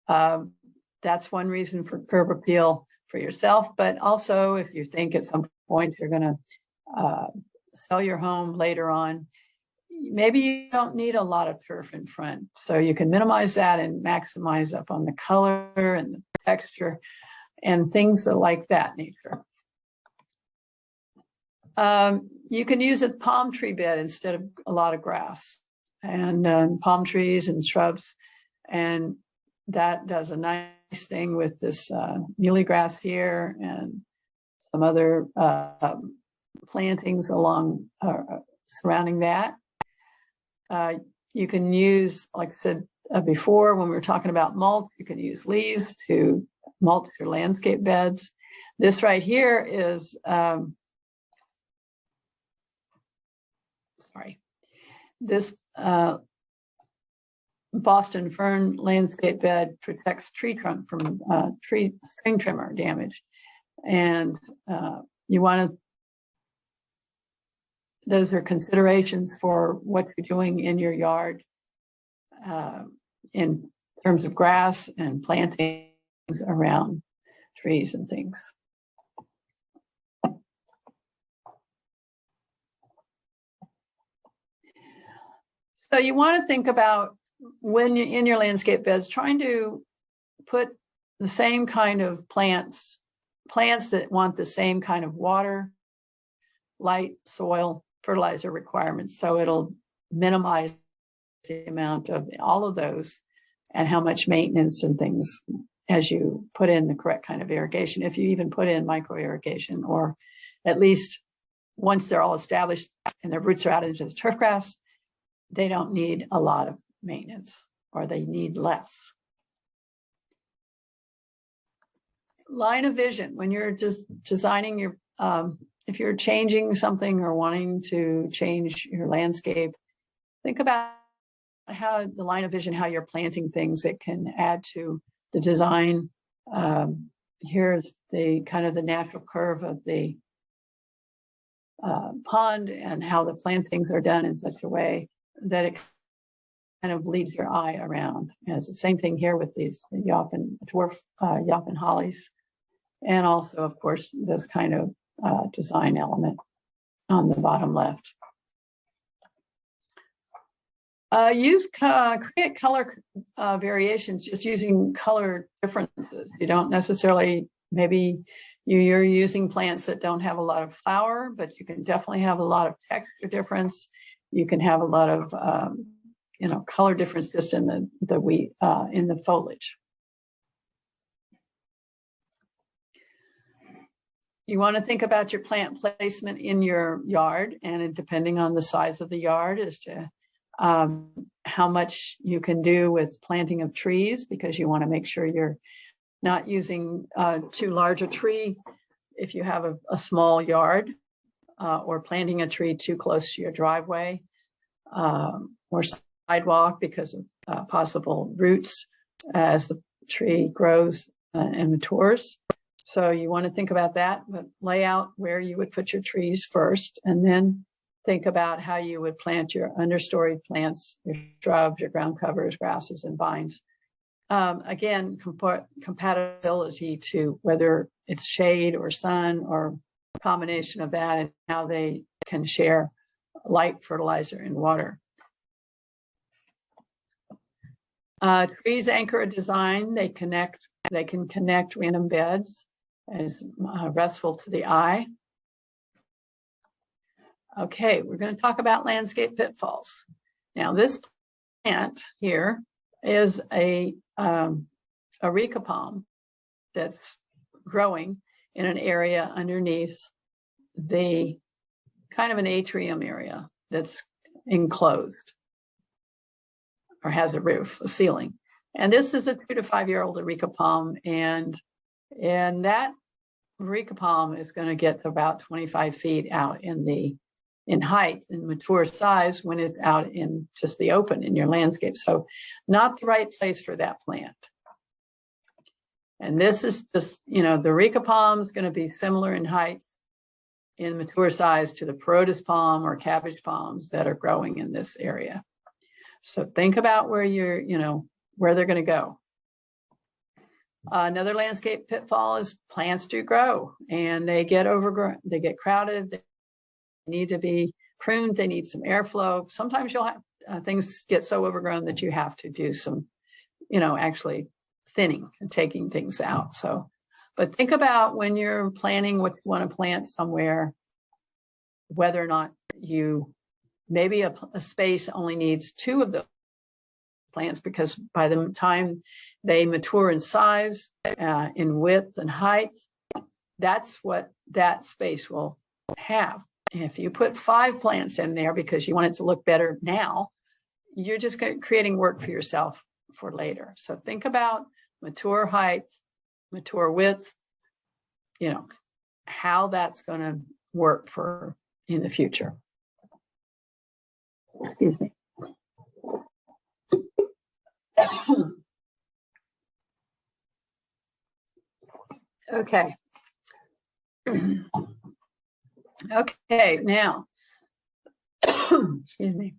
That's one reason for curb appeal for yourself, but also if you think at some point you're going to sell your home later on, maybe you don't need a lot of turf in front. So you can minimize that and maximize up on the color and the texture and things like that nature. You can use a palm tree bed instead of a lot of grass, and palm trees and shrubs. And that does a nice thing with this muley grass here and some other plantings along surrounding that. You can use, like I said before, when we were talking about mulch, you can use leaves to mulch your landscape beds. This right here is, this Boston fern landscape bed protects tree trunk from string trimmer damage. And you want to, those are considerations for what you're doing in your yard in terms of grass and plantings around trees and things. So you want to think about, when you're in your landscape beds, trying to put the same kind of plants that want the same kind of water, light, soil, fertilizer requirements. So it'll minimize the amount of all of those and how much maintenance and things as you put in the correct kind of irrigation. If you even put in micro irrigation, or at least once they're all established and their roots are out into the turf grass, they don't need a lot of maintenance, or they need less. Line of vision, when you're just designing your, if you're changing something or wanting to change your landscape, think about how the line of vision, how you're planting things that can add to the design. Here's the kind of the natural curve of the pond and how the plantings are done in such a way that it kind of leads your eye around. And it's the same thing here with these dwarf Yaupon hollies. And also, of course, this kind of design element on the bottom left. Create color variations, just using color differences. You don't necessarily, maybe you're using plants that don't have a lot of flower, but you can definitely have a lot of texture difference. You can have a lot of color difference just in the foliage. You want to think about your plant placement in your yard, and depending on the size of the yard as to how much you can do with planting of trees, because you want to make sure you're not using too large a tree if you have a small yard, or planting a tree too close to your driveway or sidewalk because of possible roots as the tree grows and matures. So you want to think about that, but lay out where you would put your trees first, and then think about how you would plant your understory plants, your shrubs, your ground covers, grasses, and vines. Again, compatibility to whether it's shade or sun or a combination of that, and how they can share light, fertilizer, and water. Trees anchor a design. They can connect random beds as restful to the eye. Okay, we're going to talk about landscape pitfalls. Now, this plant here is a areca palm that's growing in an area underneath the kind of an atrium area that's enclosed or has a roof, a ceiling. And this is a 2 to 5 year old areca palm, and that areca palm is going to get to about 25 feet out in height and mature size when it's out in just the open in your landscape. So not the right place for that plant. And this is the areca palm is going to be similar in height in mature size to the Perotis palm or cabbage palms that are growing in this area. So think about where where they're going to go. Another landscape pitfall is plants do grow and they get overgrown, they get crowded, they need to be pruned, they need some airflow. Sometimes you'll have things get so overgrown that you have to do some, actually thinning and taking things out. So, but think about when you're planning what you want to plant somewhere, whether or not maybe a space only needs 2 of those plants, because by the time they mature in size, in width and height, that's what that space will have. If you put 5 plants in there because you want it to look better now, you're just creating work for yourself for later. So think about mature height, mature width, how that's going to work for in the future. Excuse me. Okay. Okay, now, excuse me.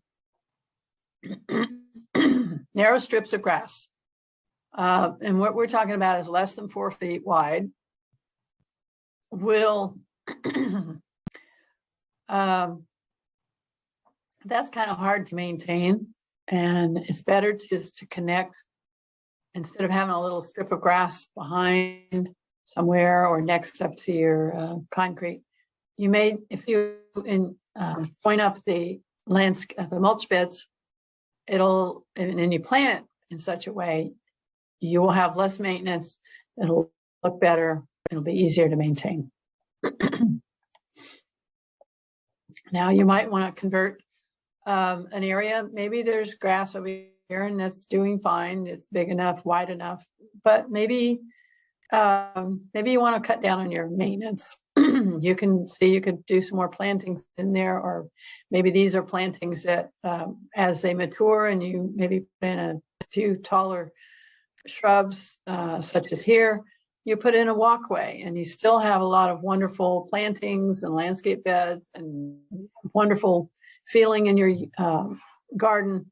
Narrow strips of grass. And what we're talking about is less than 4 feet wide. That's kind of hard to maintain, and it's better just to connect instead of having a little strip of grass behind somewhere or next up to your concrete. You may, if you join up the mulch beds, and you plant it in such a way, you will have less maintenance. It'll look better. It'll be easier to maintain. Now you might want to convert an area. Maybe there's grass over here and that's doing fine. It's big enough, wide enough, but maybe you want to cut down on your maintenance. You could do some more plantings in there, or maybe these are plantings that as they mature and you maybe put in a few taller shrubs, such as here, you put in a walkway and you still have a lot of wonderful plantings and landscape beds and wonderful feeling in your garden,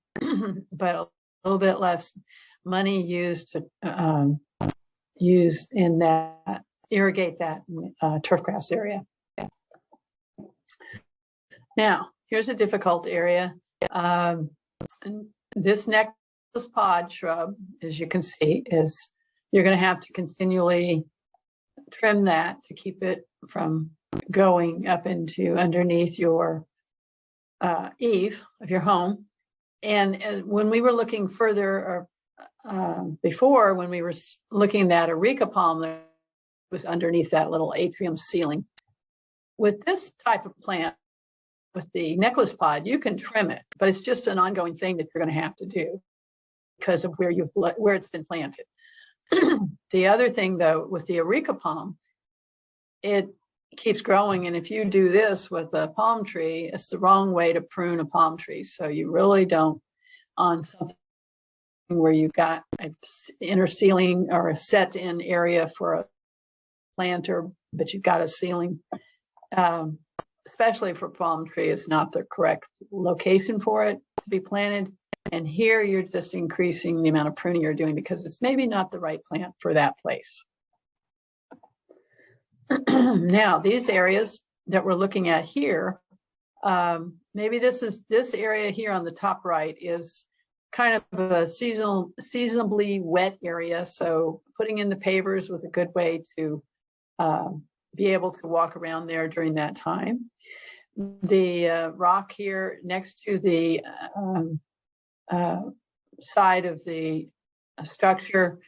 but a little bit less money used to use in that, irrigate that turf grass area. Now, here's a difficult area. This necklace pod shrub, as you can see, you're going to have to continually trim that to keep it from going up into underneath your eave of your home. And when we were looking further, before, when we were looking at areca palm that was underneath that little atrium ceiling, with this type of plant, with the necklace pod, you can trim it, but it's just an ongoing thing that you're going to have to do because of where it's been planted. The other thing, though, with the areca palm, it keeps growing, and if you do this with a palm tree, it's the wrong way to prune a palm tree. So you really don't, on something where you've got an inner ceiling or a set-in area for planter, but you've got a ceiling, especially for palm tree, it's not the correct location for it to be planted. And here you're just increasing the amount of pruning you're doing because it's maybe not the right plant for that place. Now, these areas that we're looking at here, maybe this area here on the top right is kind of a seasonably wet area. So putting in the pavers was a good way to be able to walk around there during that time. The rock here next to the side of the structure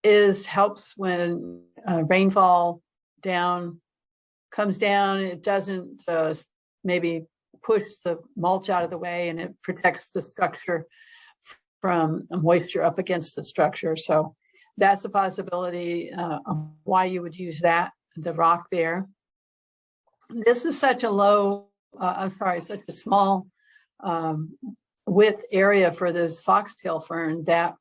helps when rainfall comes down. It doesn't maybe push the mulch out of the way, and it protects the structure from moisture up against the structure. So that's a possibility of why you would use the rock there. This is such a such a small width area for this foxtail fern that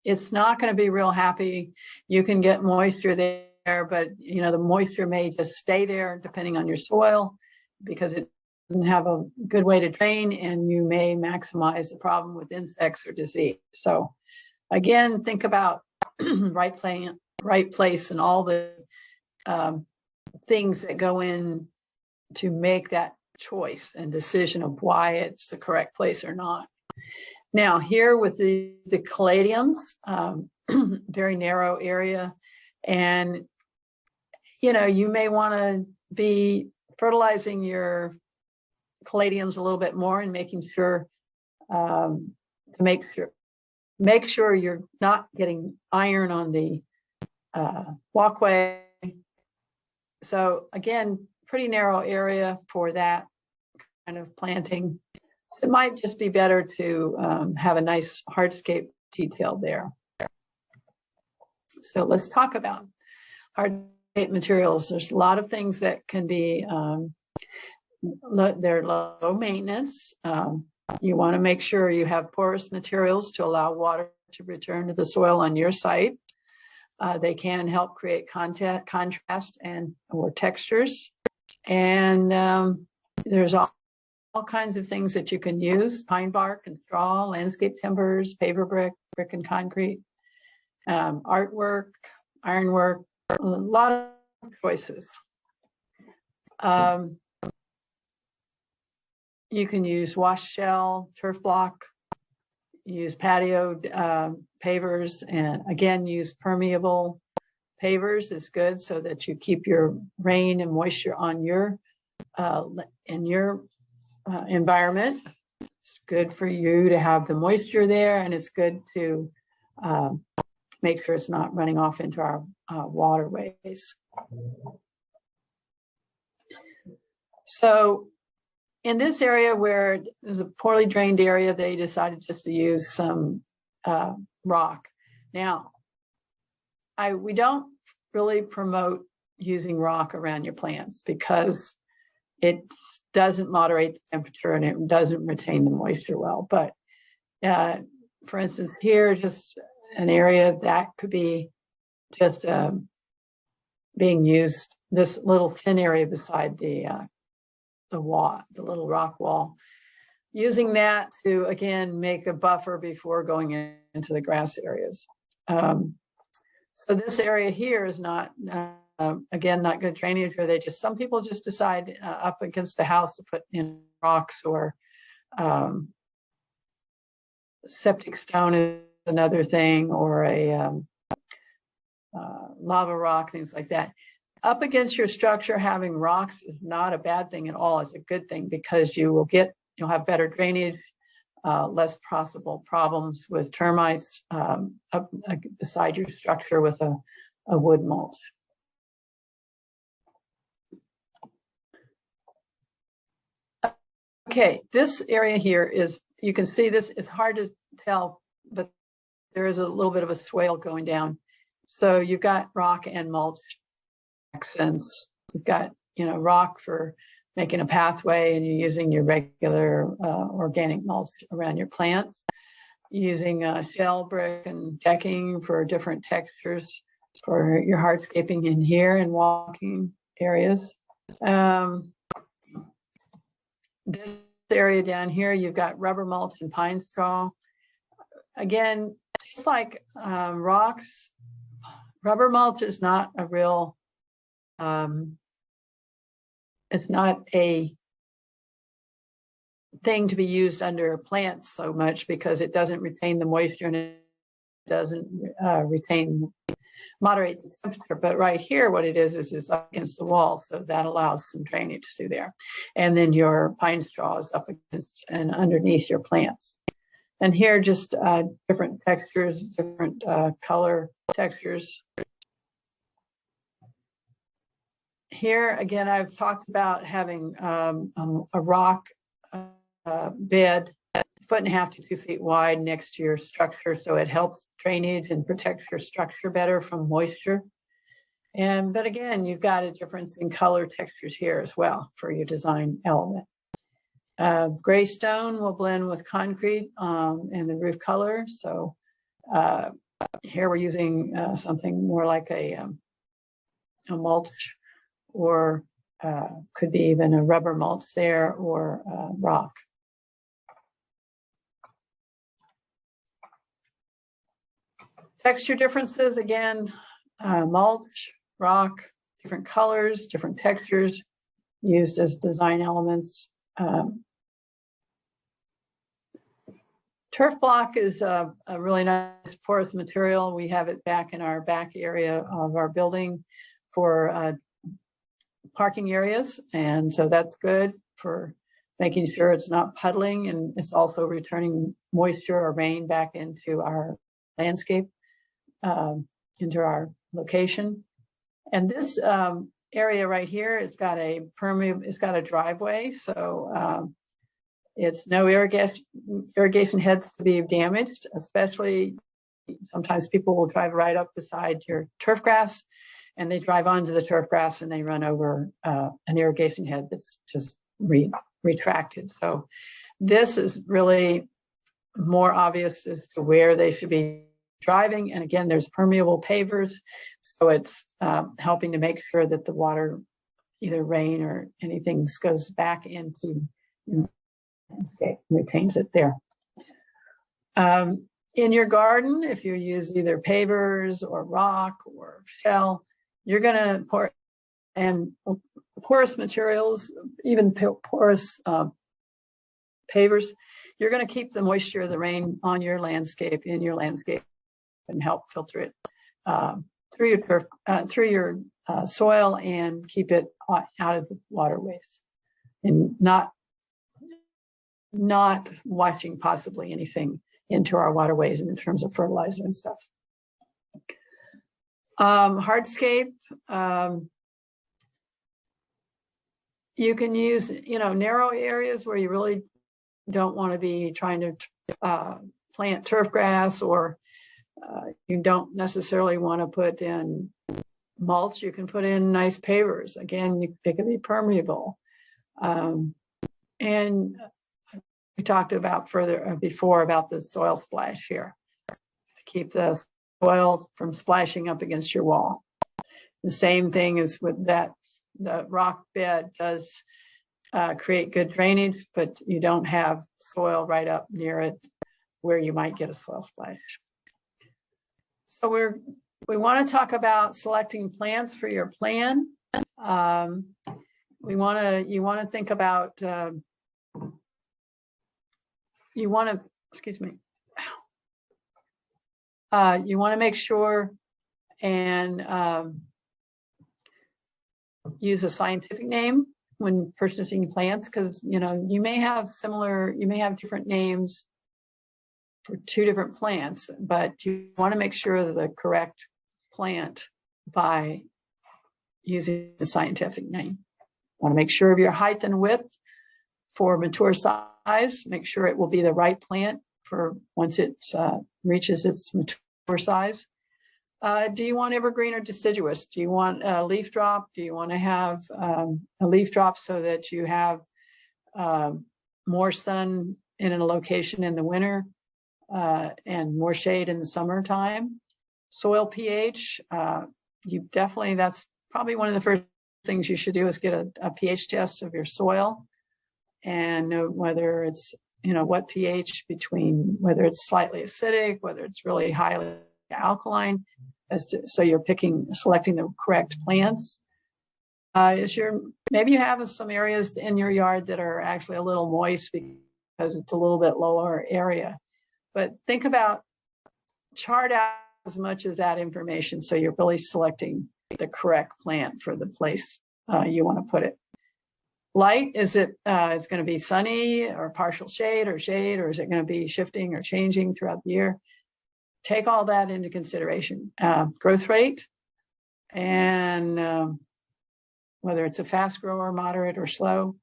it's not going to be real happy. You can get moisture there, but the moisture may just stay there depending on your soil because it doesn't have a good way to drain, and you may maximize the problem with insects or disease. So again, think about right plant, right place, and all the things that go in to make that choice and decision of why it's the correct place or not. Now here with the caladiums, very narrow area, and you may want to be fertilizing your caladiums a little bit more and making sure make sure you're not getting iron on the walkway. So again, pretty narrow area for that kind of planting. So it might just be better to have a nice hardscape detail there. So let's talk about hardscape materials. There's a lot of things that can be, they're low maintenance. You want to make sure you have porous materials to allow water to return to the soil on your site. They can help create contrast or textures. And there's all kinds of things that you can use: pine bark and straw, landscape timbers, paver brick and concrete, artwork, ironwork, a lot of choices. You can use wash shell, turf block, use patio pavers, and again, use permeable pavers is good so that you keep your rain and moisture on your environment. It's good for you to have the moisture there, and it's good to make sure it's not running off into our waterways. So in this area where there's a poorly drained area, they decided just to use some rock. Now, we don't really promote using rock around your plants because it doesn't moderate the temperature and it doesn't retain the moisture well. But for instance, here, just an area that could be just being used, this little thin area beside the little rock wall, using that to, again, make a buffer before going into the grass areas. So this area here is not, again, not good drainage, or some people just decide up against the house to put in rocks, or septic stone is another thing, or a lava rock, things like that. Up against your structure, having rocks is not a bad thing at all. It's a good thing because you'll have better drainage, less possible problems with termites up beside your structure with a wood mulch. Okay, this area here is, you can see this, it's hard to tell, but there is a little bit of a swale going down. So you've got rock and mulch accents. You've got, rock for making a pathway, and you're using your regular organic mulch around your plants. Using shell brick and decking for different textures for your hardscaping in here and walking areas. This area down here, you've got rubber mulch and pine straw. Again, it's like rocks. Rubber mulch is not a real, it's not a thing to be used under plants so much because it doesn't retain the moisture and it doesn't moderate the temperature. But right here, what it is it's up against the wall, so that allows some drainage through there. And then your pine straw is up against and underneath your plants. And here, just different textures, different color textures. Here, again, I've talked about having a rock bed 1.5 to 2 feet wide next to your structure, so it helps drainage and protects your structure better from moisture. But again, you've got a difference in color textures here as well for your design element. Gray stone will blend with concrete in the roof color. So here we're using something more like a mulch, or could be even a rubber mulch there, or rock. Texture differences, again, mulch, rock, different colors, different textures used as design elements. Turf block is a really nice porous material. We have it back in our back area of our building for parking areas. And so that's good for making sure it's not puddling, and it's also returning moisture or rain back into our landscape, into our location. And this area right here, it's got a permeable, it's got a driveway. So it's no irrigation heads to be damaged, especially sometimes people will drive right up beside your turf grass and they drive onto the turf grass and they run over an irrigation head that's just retracted. So this is really more obvious as to where they should be driving. And again, there's permeable pavers. So it's helping to make sure that the water, either rain or anything, goes back into the landscape, retains it there. In your garden, if you use either pavers or rock or shell, you're going to pour, and porous materials, even porous pavers, you're going to keep the moisture of the rain on your landscape, in your landscape, and help filter it through your turf, through your soil, and keep it out of the waterways, and not watching possibly anything into our waterways in terms of fertilizer and stuff. Hardscape, you can use, narrow areas where you really don't want to be trying to plant turf grass, or you don't necessarily want to put in mulch. You can put in nice pavers. Again, they can be permeable. And we talked about before about the soil splash here, to keep the soil from splashing up against your wall. The same thing is with that. The rock bed does create good drainage, but you don't have soil right up near it where you might get a soil splash. So we want to talk about selecting plants for your plan. You want to think about you want to make sure and use a scientific name when purchasing plants, because you may have different names for 2 different plants, but you want to make sure the correct plant by using the scientific name. You want to make sure of your height and width for mature size. Make sure it will be the right plant for once it reaches its mature size. Do you want evergreen or deciduous? Do you want a leaf drop? Do you want to have a leaf drop so that you have more sun in a location in the winter and more shade in the summertime? Soil pH, that's probably one of the first things you should do is get a pH test of your soil and know whether it's, what pH between, whether it's slightly acidic, whether it's really highly alkaline, so you're selecting the correct plants. Maybe you have some areas in your yard that are actually a little moist because it's a little bit lower area. But think about, chart out as much of that information so you're really selecting the correct plant for the place you want to put it. Light, it's going to be sunny or partial shade, or is it going to be shifting or changing throughout the year? Take all that into consideration. Growth rate, and whether it's a fast grower, moderate, or slow.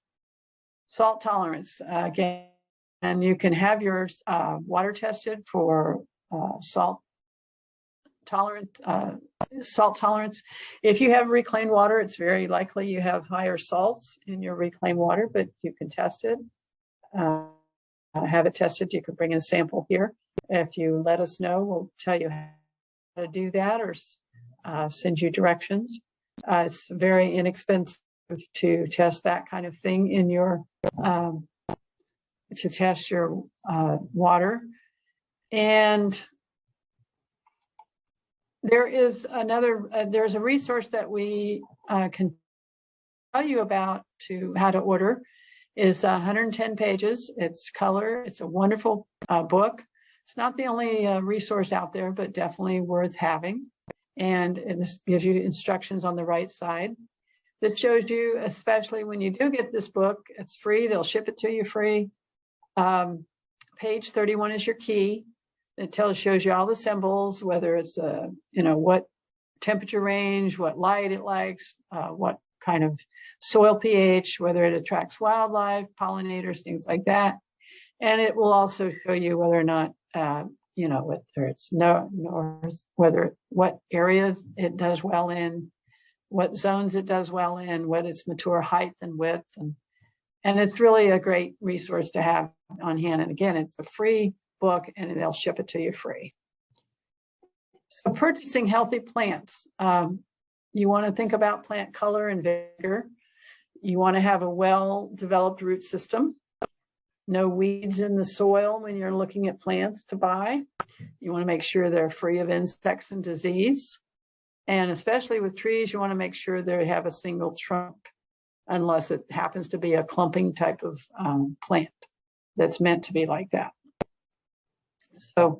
Salt tolerance, again, and you can have yours water tested for salt tolerance. If you have reclaimed water, it's very likely you have higher salts in your reclaimed water, but you can test it. Have it tested. You can bring in a sample here. If you let us know, we'll tell you how to do that, or send you directions. It's very inexpensive to test that kind of thing in your to test your water. And there is there's a resource that we can tell you about how to order. It's 110 pages. It's color. It's a wonderful book. It's not the only resource out there, but definitely worth having. And this gives you instructions on the right side that shows you, especially when you do get this book, it's free. They'll ship it to you free. Page 31 is your key. It shows you all the symbols, whether it's what temperature range, what light it likes, what kind of soil pH, whether it attracts wildlife, pollinators, things like that. And it will also show you whether or not whether it's what areas it does well in, what zones it does well in, what its mature height and width, and it's really a great resource to have on hand. And again, it's a free book, and they'll ship it to you free. So purchasing healthy plants, you want to think about plant color and vigor. You want to have a well-developed root system. No weeds in the soil when you're looking at plants to buy. You want to make sure they're free of insects and disease. And especially with trees, you want to make sure they have a single trunk, unless it happens to be a clumping type of plant that's meant to be like that. So,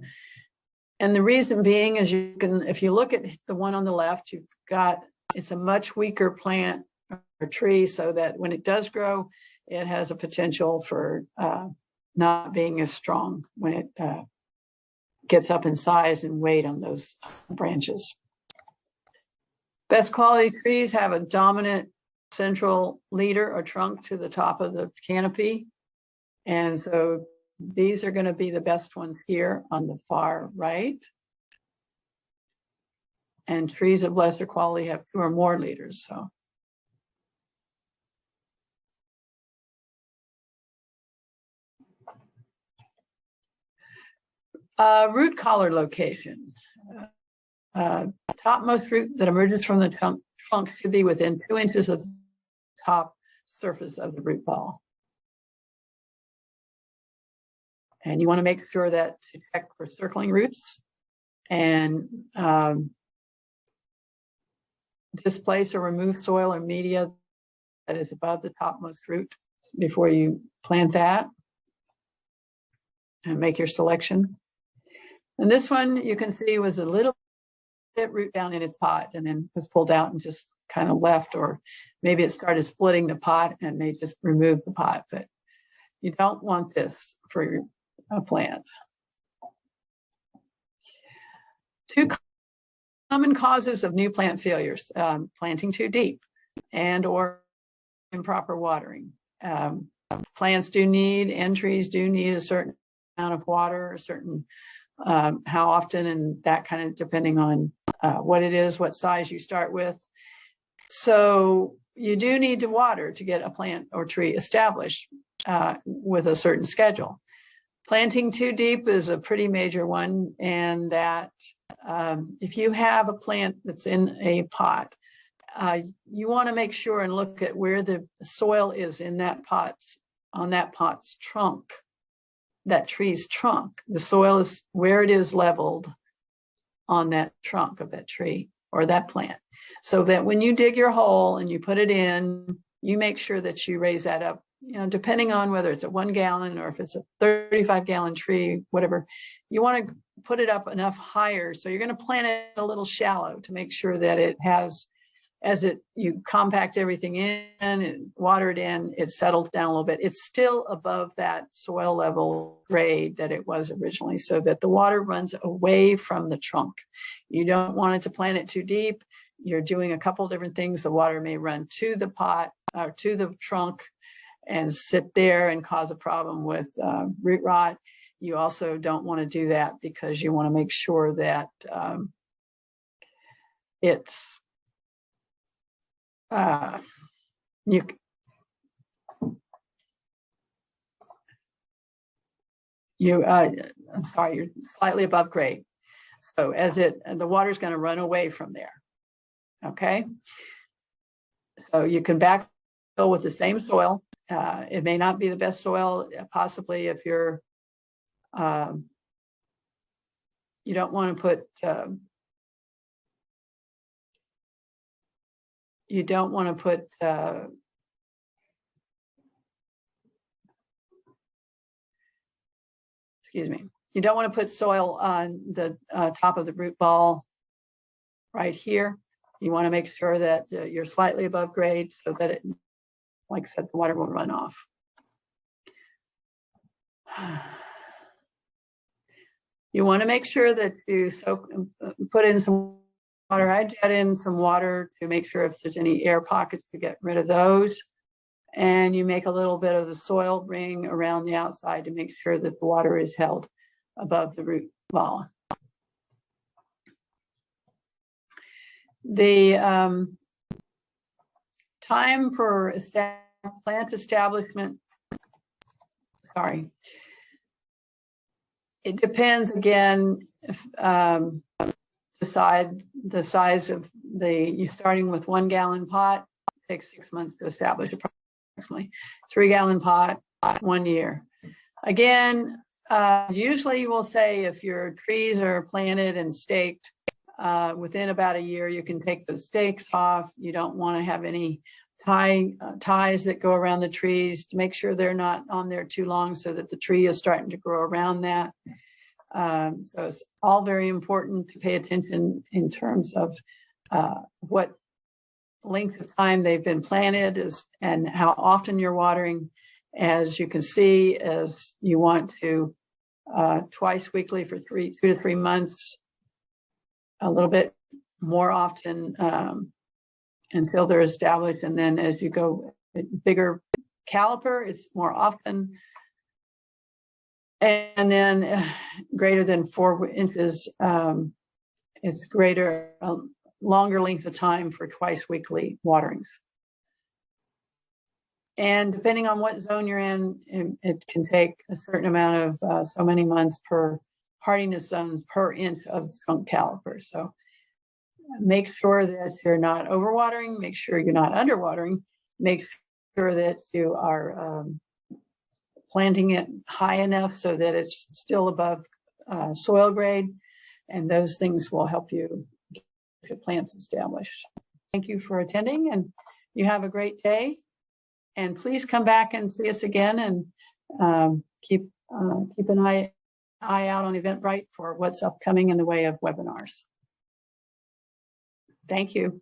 and the reason being is if you look at the one on the left, it's a much weaker plant or tree, so that when it does grow, it has a potential for not being as strong when it gets up in size and weight on those branches. Best quality trees have a dominant central leader or trunk to the top of the canopy. And so these are going to be the best ones here on the far right. And trees of lesser quality have 2 or more leaders. So root collar location. Topmost root that emerges from the trunk should be within 2 inches of the top surface of the root ball. And you want to make sure to check for circling roots and displace or remove soil or media that is above the topmost root before you plant that, and make your selection. And this one you can see was a little bit root down in its pot and then was pulled out and just kind of left, or maybe it started splitting the pot and they just removed the pot. But you don't want this for a plant. 2 common causes of new plant failures: planting too deep and/or improper watering. Plants do need, and trees do need, a certain amount of water, a certain how often, and that kind of depending on what it is, what size you start with. So you do need to water to get a plant or tree established with a certain schedule. Planting too deep is a pretty major one, and that if you have a plant that's in a pot, you want to make sure and look at where the soil is in that on that pot's trunk, that tree's trunk. The soil is where it is leveled on that trunk of that tree or that plant, so that when you dig your hole and you put it in, you make sure that you raise that up, depending on whether it's a 1 gallon or if it's a 35-gallon tree, whatever. You want to put it up enough higher, so you're going to plant it a little shallow to make sure that it has, you compact everything in and water it in, it settles down a little bit. It's still above that soil level grade that it was originally, so that the water runs away from the trunk. You don't want it to plant it too deep. You're doing a couple different things. The water may run to the pot or to the trunk and sit there and cause a problem with root rot. You also don't want to do that, because you want to make sure that it's I'm sorry, you're slightly above grade. So the water's going to run away from there. Okay. So you can backfill with the same soil. It may not be the best soil, possibly if you're, you don't want to put, excuse me, you don't want to put soil on the top of the root ball right here. You want to make sure that you're slightly above grade, so that it, like I said, the water will run off. You want to make sure that you put in some water. I add in some water to make sure if there's any air pockets, to get rid of those. And you make a little bit of a soil ring around the outside to make sure that the water is held above the root ball. The time for plant establishment, it depends again if, the size of you're starting with 1 gallon pot, it takes 6 months to establish approximately. 3 gallon pot, 1 year. Again, usually we'll say if your trees are planted and staked, within about a year, you can take the stakes off. You don't want to have any ties that go around the trees, to make sure they're not on there too long, so that the tree is starting to grow around that. So it's all very important to pay attention in terms of what length of time they've been planted and how often you're watering. As you can see, as you want to twice weekly for 2 to 3 months, a little bit more often until they're established. And then as you go bigger caliper, it's more often. And then greater than 4 inches, it's greater, longer length of time for twice weekly waterings. And depending on what zone you're in, it can take a certain amount of so many months per hardiness zones per inch of trunk caliper. So make sure that you're not overwatering, make sure you're not underwatering, make sure that you are planting it high enough so that it's still above soil grade, and those things will help you get the plants established. Thank you for attending, and you have a great day. And please come back and see us again, and keep an eye out on Eventbrite for what's upcoming in the way of webinars. Thank you.